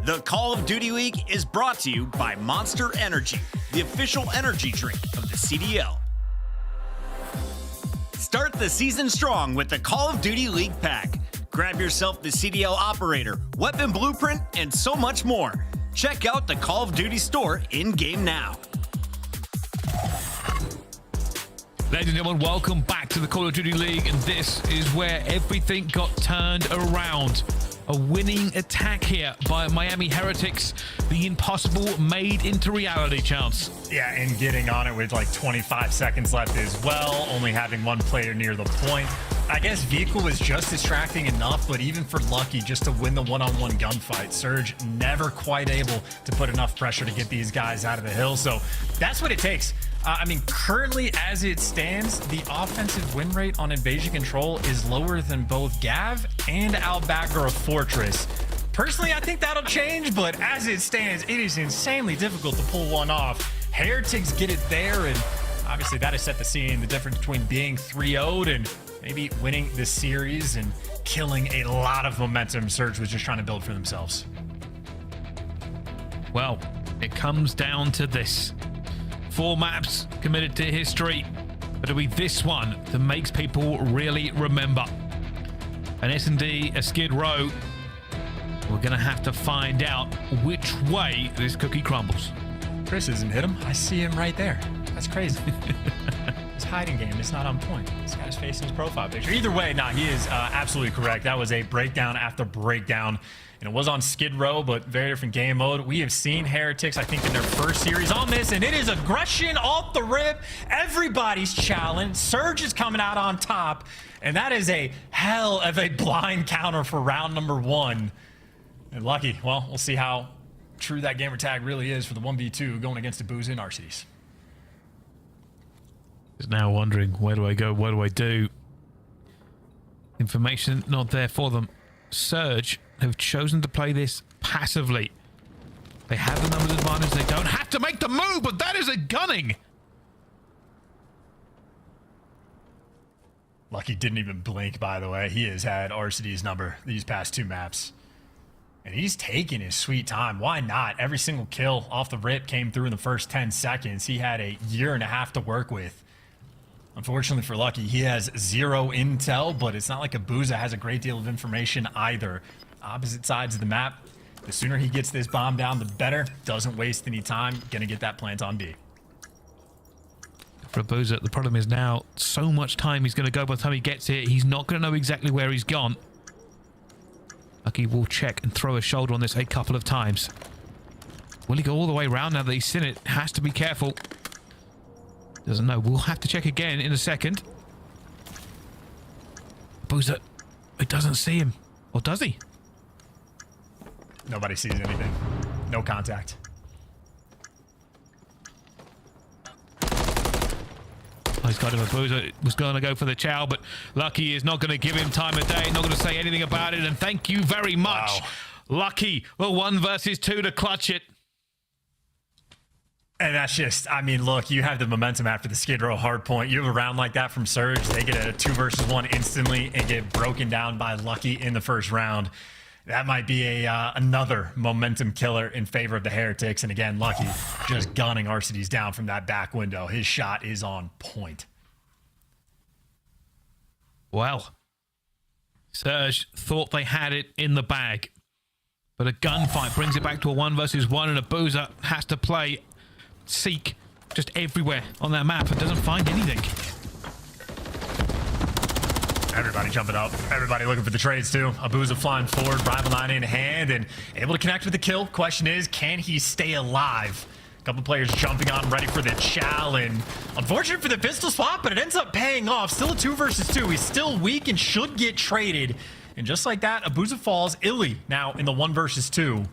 The Call of Duty League is brought to you by Monster Energy, the official energy drink of the CDL. Start the season strong with the Call of Duty League Pack. Grab yourself the CDL Operator, Weapon Blueprint, and so much more. Check out the Call of Duty store in-game now. Ladies and gentlemen, welcome back to the Call of Duty League, and this is where everything got turned around. A winning attack here by Miami Heretics. The impossible made into reality, Chance. Yeah, and getting on it with like 25 seconds left as well, only having one player near the point. I guess Vehicle was just distracting enough, but even for Lucky, just to win the one-on-one gunfight, Surge never quite able to put enough pressure to get these guys out of the hill. So that's what it takes. I mean, currently as it stands, the offensive win rate on Invasion Control is lower than both Gav and Al-Bagr of Fortress. Personally, I think that'll change, but as it stands, it is insanely difficult to pull one off. Heretics get it there, and obviously that has set the scene, the difference between being 3-0'd and maybe winning this series and killing a lot of momentum Surge was just trying to build for themselves. Well, it comes down to this. 4 maps committed to history, but it'll be this one that makes people really remember. An S&D, a Skid Row. We're going to have to find out which way this cookie crumbles. Chris isn't hit him. I see him right there. That's crazy. His hiding game is not on point. This guy's facing his profile picture. Either way, he is absolutely correct. That was a breakdown after breakdown. And it was on Skid Row, but very different game mode. We have seen Heretics, I think, in their first series on this, and it is aggression off the rip. Everybody's challenged. Surge is coming out on top, and that is a hell of a blind counter for round number 1. And Lucky, well, we'll see how true that gamer tag really is for the 1v2 going against Abuzah and Arcitys. Is now wondering, where do I go? What do I do? Information not there for them. Surge have chosen to play this passively. They have the numbers advantage. They don't have to make the move, but that is a gunning. Lucky didn't even blink, by the way. He has had Arcitys' number these past 2 maps. And he's taking his sweet time. Why not? Every single kill off the rip came through in the first 10 seconds. He had a year and a half to work with. Unfortunately for Lucky, he has 0 intel, but it's not like Abuzah has a great deal of information either. Opposite sides of the map. The sooner he gets this bomb down, the better. Doesn't waste any time. Gonna get that plant on B. For Abuzah, the problem is now so much time he's going to go by the time he gets here. He's not going to know exactly where he's gone. Lucky will check and throw a shoulder on this a couple of times. Will he go all the way around now that he's seen it? Has to be careful. Doesn't know. We'll have to check again in a second. Abuzah, it doesn't see him. Or does he? Nobody sees anything. No contact. Oh, he's got him. Abuzah was going to go for the chow, but Lucky is not going to give him time of day. Not going to say anything about it. And thank you very much. Wow. Lucky, well, 1 versus 2 to clutch it. And that's just, I mean, look, you have the momentum after the Skid Row hard point. You have a round like that from Surge. They get a 2 versus 1 instantly and get broken down by Lucky in the first round. That might be another momentum killer in favor of the Heretics. And again, Lucky just gunning Arcitys down from that back window. His shot is on point. Well, Surge thought they had it in the bag. But a gunfight brings it back to a 1 versus 1, and Abuzah has to play seek just everywhere on that map and doesn't find anything. Everybody jumping up. Everybody looking for the trades too. Abuzah flying forward, rival 9 in hand, and able to connect with the kill. Question is, can he stay alive? A couple players jumping on, ready for the chow, and unfortunate for the pistol swap, but it ends up paying off. Still a 2 versus 2. He's still weak and should get traded. And just like that, Abuzah falls. Illey now in the 1 versus 2.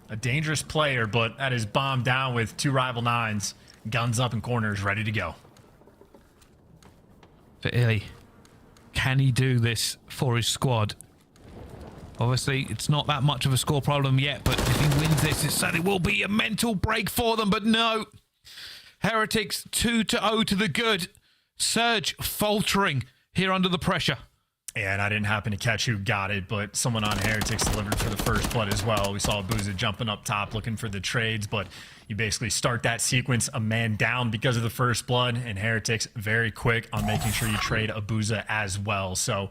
A dangerous player, but that is bombed down with 2 rival 9s. Guns up in corners, ready to go. For Illey, can he do this for his squad? Obviously, it's not that much of a score problem yet, but if he wins this, it certainly will be a mental break for them. But no, Heretics 2-0 to the good. Surge faltering here under the pressure. Yeah, and I didn't happen to catch who got it, but someone on Heretics delivered for the first blood as well. We saw Abuzah jumping up top looking for the trades, but you basically start that sequence a man down because of the first blood, and Heretics very quick on making sure you trade Abuzah as well. So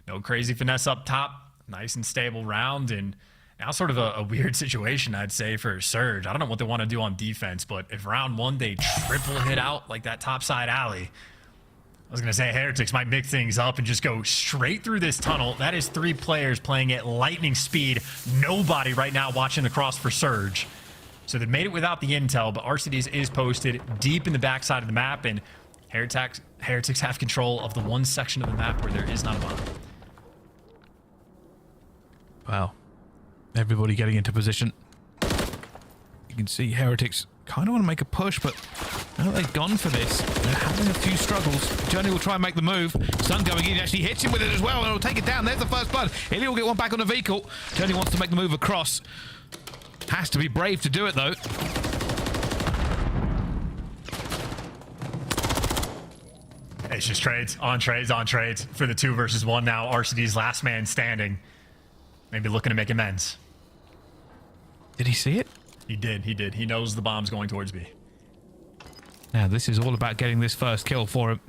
no crazy finesse up top, nice and stable round, and now sort of a weird situation, I'd say, for Surge. I don't know what they want to do on defense, but if round one they triple hit out like that top side alley, I was going to say Heretics might mix things up and just go straight through this tunnel. That is 3 players playing at lightning speed. Nobody right now watching the cross for Surge. So they made it without the intel, but Arcitys is posted deep in the backside of the map, and Heretics have control of the one section of the map where there is not a bomb. Wow. Everybody getting into position. You can see Heretics kind of want to make a push, but now they've gone for this. They're having a few struggles. Journey will try and make the move. Sun going in, actually hits him with it as well, and it'll take it down. There's the first blood. Illey will get one back on the vehicle. Journey wants to make the move across. Has to be brave to do it, though. It's just trades on trades on trades for the 2 versus 1 now. Arcitys last man standing. Maybe looking to make amends. Did he see it? He did. He knows the bomb's going towards B. Now, this is all about getting this first kill for him.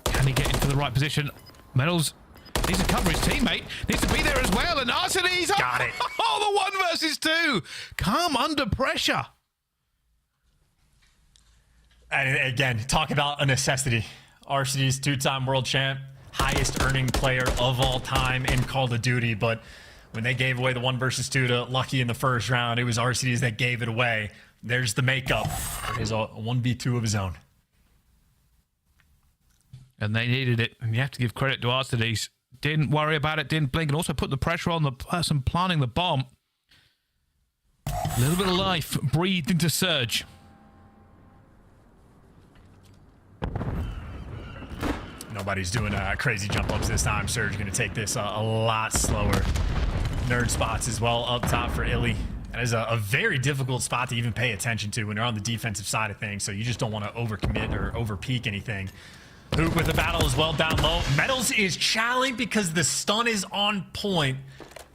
Can he get into the right position? Metals needs to cover his teammate. Needs to be there as well. And Arcitys! Got it. Oh, the 1 versus 2. Come under pressure. And again, talk about a necessity. Arcitys, 2-time world champ, highest earning player of all time in Call of Duty. But when they gave away the 1 versus 2 to Lucky in the first round, it was Arcitys that gave it away. There's the makeup for his 1v2 of his own. And they needed it. And you have to give credit to Arcitys. Didn't worry about it, didn't blink, and also put the pressure on the person planting the bomb. A little bit of life breathed into Surge. Nobody's doing crazy jump ups this time. Surge going to take this a lot slower. Nerd spots as well up top for Illey. That is a very difficult spot to even pay attention to when you're on the defensive side of things, so you just don't want to overcommit or overpeak anything. Huke with the battle as well down low. Metals is challenged because the stun is on point,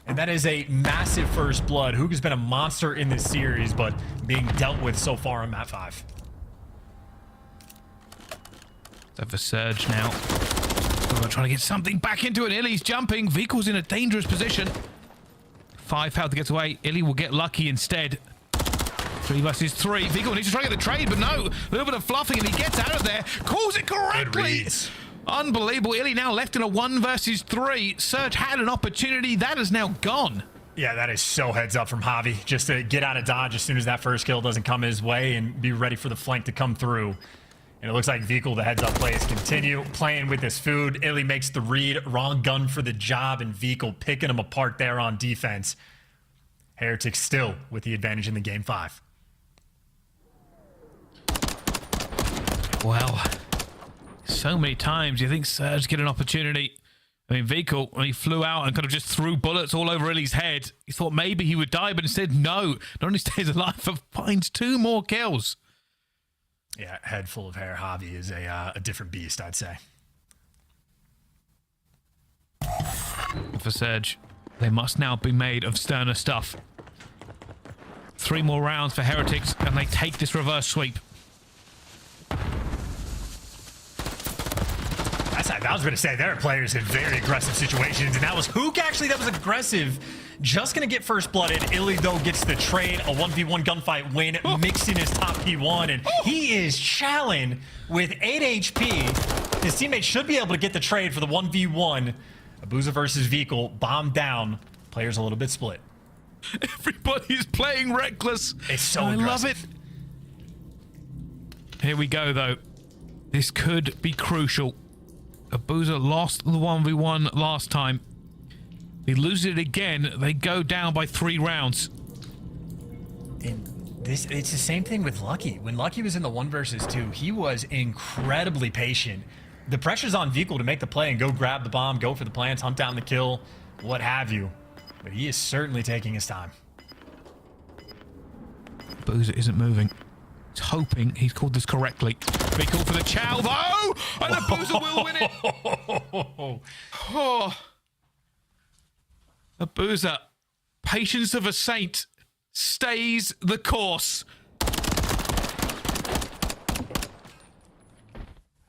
and that is a massive first blood. Huke has been a monster in this series, but being dealt with so far on map 5. So for Surge now. We're trying to get something back into it. Illey's jumping. Vehicle's in a dangerous position. 5 health to get away. Illey will get lucky instead. 3 versus 3. Vehicle needs to try to get the trade, but no. A little bit of fluffing, and he gets out of there. Calls it correctly. Unbelievable. Illey now left in a 1 versus 3. Surge had an opportunity. That is now gone. Yeah, that is so heads up from Javi. Just to get out of dodge as soon as that first kill doesn't come his way and be ready for the flank to come through. And it looks like Vehicle, the heads up plays continue playing with his food. Illey makes the read, wrong gun for the job, and Vehicle picking him apart there on defense. Heretics still with the advantage in the game 5. Well, so many times you think Surge get an opportunity. I mean, Vehicle, when he flew out and kind of just threw bullets all over Illey's head, he thought maybe he would die, but instead, no. Not only stays alive, but finds 2 more kills. Yeah, head full of hair. Javi is a different beast, I'd say. For Surge, they must now be made of sterner stuff. 3 more rounds for Heretics, and they take this reverse sweep. I was going to say, there are players in very aggressive situations, and that was Huke, actually, that was aggressive. Just going to get first blooded. Illey, though, gets the trade, a 1v1 gunfight win, mixing his top P1, and he is challenged with 8 HP. His teammates should be able to get the trade for the 1v1. Abuzah versus Vehicle, bomb down. Players a little bit split. Everybody's playing reckless. It's so I aggressive. love it. Here we go, though. This could be crucial. Abuzah lost the 1v1 last time. He loses it again. They go down by 3 rounds. And it's the same thing with Lucky. When Lucky was in the 1 versus 2, he was incredibly patient. The pressure's on Vehicle to make the play and go grab the bomb, go for the plants, hunt down the kill, what have you. But he is certainly taking his time. Abuzah isn't moving. He's hoping he's called this correctly. Big call for the chow, though! And aBeZy will win it! Oh. aBeZy, patience of a saint, stays the course.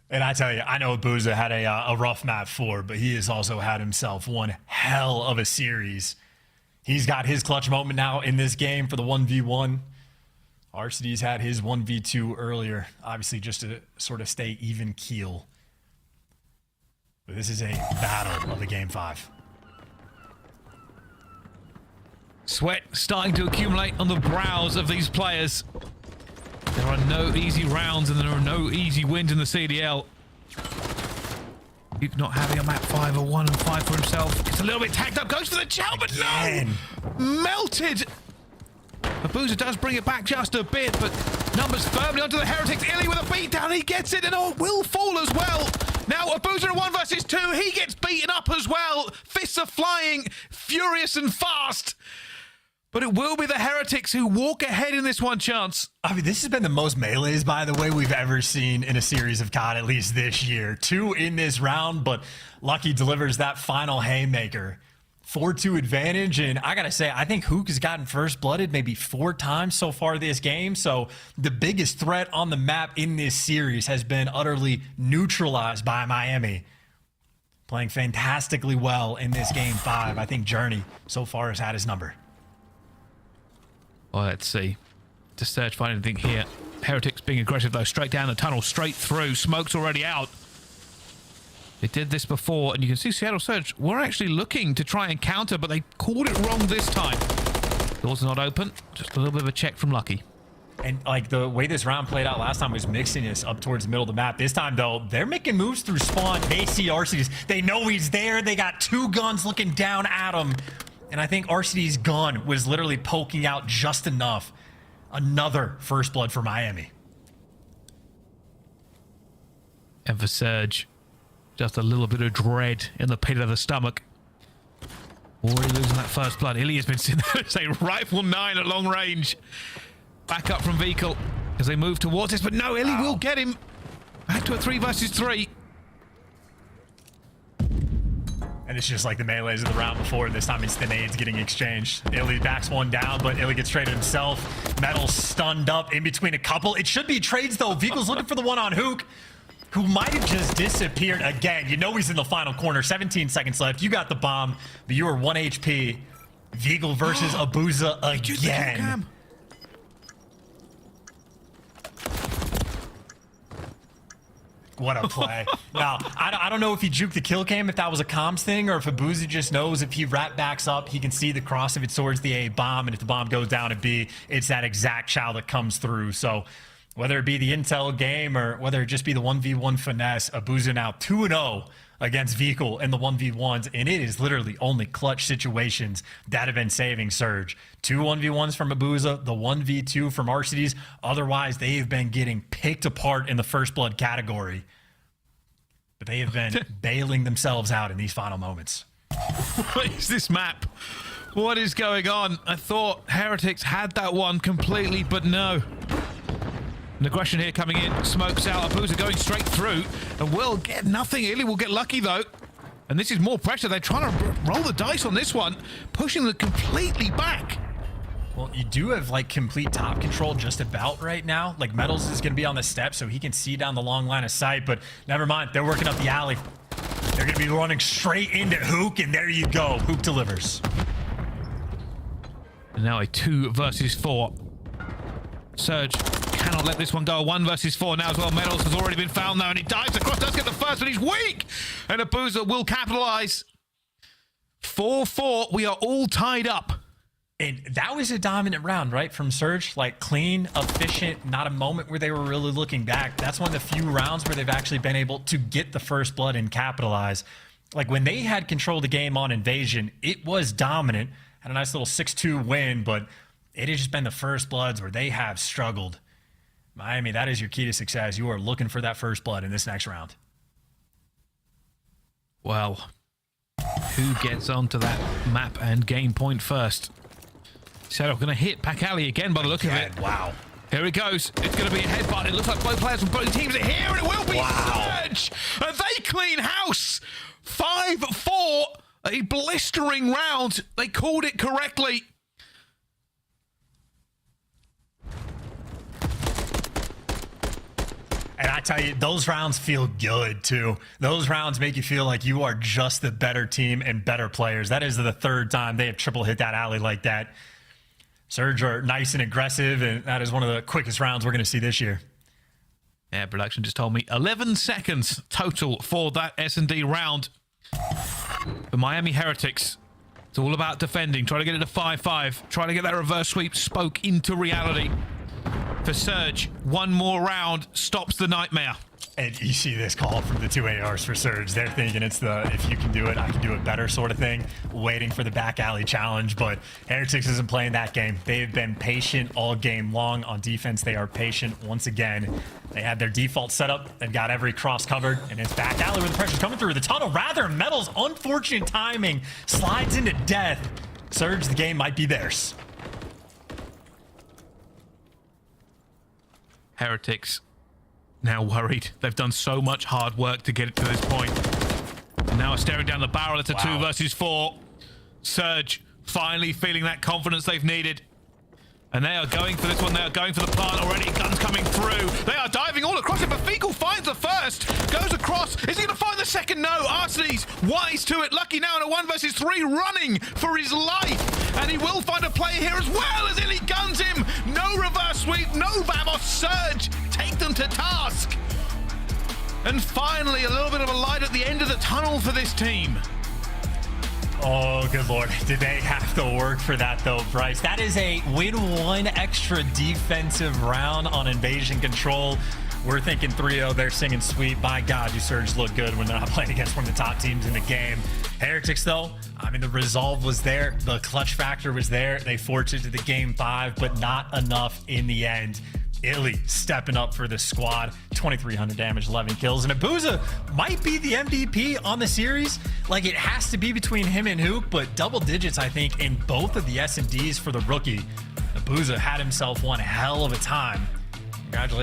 And I tell you, I know aBeZy had a rough map 4, but he has also had himself one hell of a series. He's got his clutch moment now in this game for the 1v1. Arcitys had his 1v2 earlier, obviously just to sort of stay even keel. But this is a battle of the game 5. Sweat starting to accumulate on the brows of these players. There are no easy rounds and there are no easy wins in the CDL. Huke not having a map 5 or 1 and 5 for himself. It's a little bit tagged up, goes for the chow, but no! Melted! aBeZy does bring it back just a bit, but numbers firmly onto the Heretics. Illey with a beatdown, he gets it, and it will fall as well. Now aBeZy in 1 versus 2, he gets beaten up as well. Fists are flying, furious and fast. But it will be the Heretics who walk ahead in this one, Chance. I mean, this has been the most melees, by the way, we've ever seen in a series of COD, at least this year. 2 in this round, but Lucky delivers that final haymaker. 4-2 advantage, and I gotta say, I think Huke has gotten first-blooded maybe 4 times so far this game, so the biggest threat on the map in this series has been utterly neutralized by Miami. Playing fantastically well in this game 5. I think Journey so far has had his number. Well, let's see. To search for anything here. Heretics being aggressive, though. Straight down the tunnel, straight through. Smoke's already out. They did this before, and you can see Seattle Surge were actually looking to try and counter, but they called it wrong this time. Doors are not open. Just a little bit of a check from Lucky. And like the way this round played out last time was mixing us up towards the middle of the map. This time, though, they're making moves through spawn. They see Arcitys. They know he's there. They got 2 guns looking down at him. And I think Arcitys' gun was literally poking out just enough. Another first blood for Miami. And for Surge, just a little bit of dread in the pit of the stomach. Already losing that first blood. Illey has been sitting there, say, rifle 9 at long range. Back up from vehicle as they move towards this, but no, Illey will get him. Back to a 3 versus 3. And it's just like the melees of the round before. This time it's the nades getting exchanged. Illey backs one down, but Illey gets traded himself. Metal stunned up in between a couple. It should be trades, though. Vehicle's looking for the one on Huke, who might have just disappeared again. You know he's in the final corner. 17 seconds left. You got the bomb, but you are 1 HP. Vehicle versus aBeZy again. What a play. Now, I don't know if he juked the kill cam, if that was a comms thing, or if aBeZy just knows if he rat backs up, he can see the cross of it towards the A bomb, and if the bomb goes down at B, it's that exact chow that comes through. So whether it be the intel game or whether it just be the 1v1 finesse, aBeZy now 2-0 against Vehicle in the 1v1s, and it is literally only clutch situations that have been saving Surge. 2 1v1s from aBeZy, the 1v2 from Arcitys. Otherwise, they have been getting picked apart in the first blood category. But they have been bailing themselves out in these final moments. What is this map? What is going on? I thought Heretics had that one completely, but no. An aggression here coming in. Smokes out. aBeZy going straight through. And will get nothing. Illey will get lucky, though. And this is more pressure. They're trying to roll the dice on this one. Pushing them completely back. Well, you do have, like, complete top control just about right now. Like, Metals is going to be on the step, so he can see down the long line of sight. But never mind. They're working up the alley. They're going to be running straight into Huke, and there you go. Huke delivers. And now a 2 versus 4. Surge cannot let this one go. 1 versus 4 now as well. Metals has already been found now, and he dives across, does get the first, but he's weak. And aBeZy will capitalize. 4-4. We are all tied up. And that was a dominant round, right, from Surge? Like, clean, efficient, not a moment where they were really looking back. That's one of the few rounds where they've actually been able to get the first blood and capitalize. Like, when they had control of the game on Invasion, it was dominant. Had a nice little 6-2 win, but it has just been the first bloods where they have struggled. Miami, that is your key to success. You are looking for that first blood in this next round. Well, who gets onto that map and gain point first? Seattle going to hit back alley again by the look of it. Wow. Here it goes. It's going to be a headbutt. It looks like both players from both teams are here, and it will be Surge. And they clean house. 5-4. A blistering round. They called it correctly. And I tell you, those rounds feel good too. Those rounds make you feel like you are just the better team and better players. That is the third time they have triple hit that alley like that. Surge are nice and aggressive, and that is one of the quickest rounds we're going to see this year. Yeah, production just told me 11 seconds total for that S&D round. The Miami Heretics, it's all about defending, try to get it to 5-5, try to get that reverse sweep spoke into reality. For Surge, one more round stops the nightmare. And you see this call from the 2 ARs for Surge. They're thinking it's the, if you can do it, I can do it better sort of thing. Waiting for the back alley challenge, but Heretics isn't playing that game. They've been patient all game long. On defense, they are patient once again. They had their default setup. They've got every cross covered, and it's back alley where the pressure's coming through. The tunnel, rather, Metal's unfortunate timing slides into death. Surge, the game might be theirs. Heretics now worried. They've done so much hard work to get it to this point. And now staring down the barrel. It's a 2 versus 4. Surge finally feeling that confidence they've needed. And they are going for this one. They are going for the plant already. Guns coming through. They are diving all across it, but Fecal finds the first. Goes across. Is he going to find the second? No. Arcitys wise to it. Lucky now in a 1 versus 3, running for his life. And he will find a player here as well as Illey guns him. No reverse sweep. No Vamos. Surge take them to task. And finally, a little bit of a light at the end of the tunnel for this team. Oh, good Lord. Did they have to work for that, though, Bryce? That is a win 1 extra defensive round on invasion control. We're thinking 3-0. They're singing sweet. By God, you Surge look good when they're not playing against one of the top teams in the game. Heretics, though, I mean, the resolve was there. The clutch factor was there. They forced it to the game 5, but not enough in the end. Illey stepping up for the squad, 2,300 damage, 11 kills, and Abuzah might be the MVP on the series. Like, it has to be between him and Huke, but double digits, I think, in both of the SMDs for the rookie. Abuzah had himself one hell of a time. Congratulations.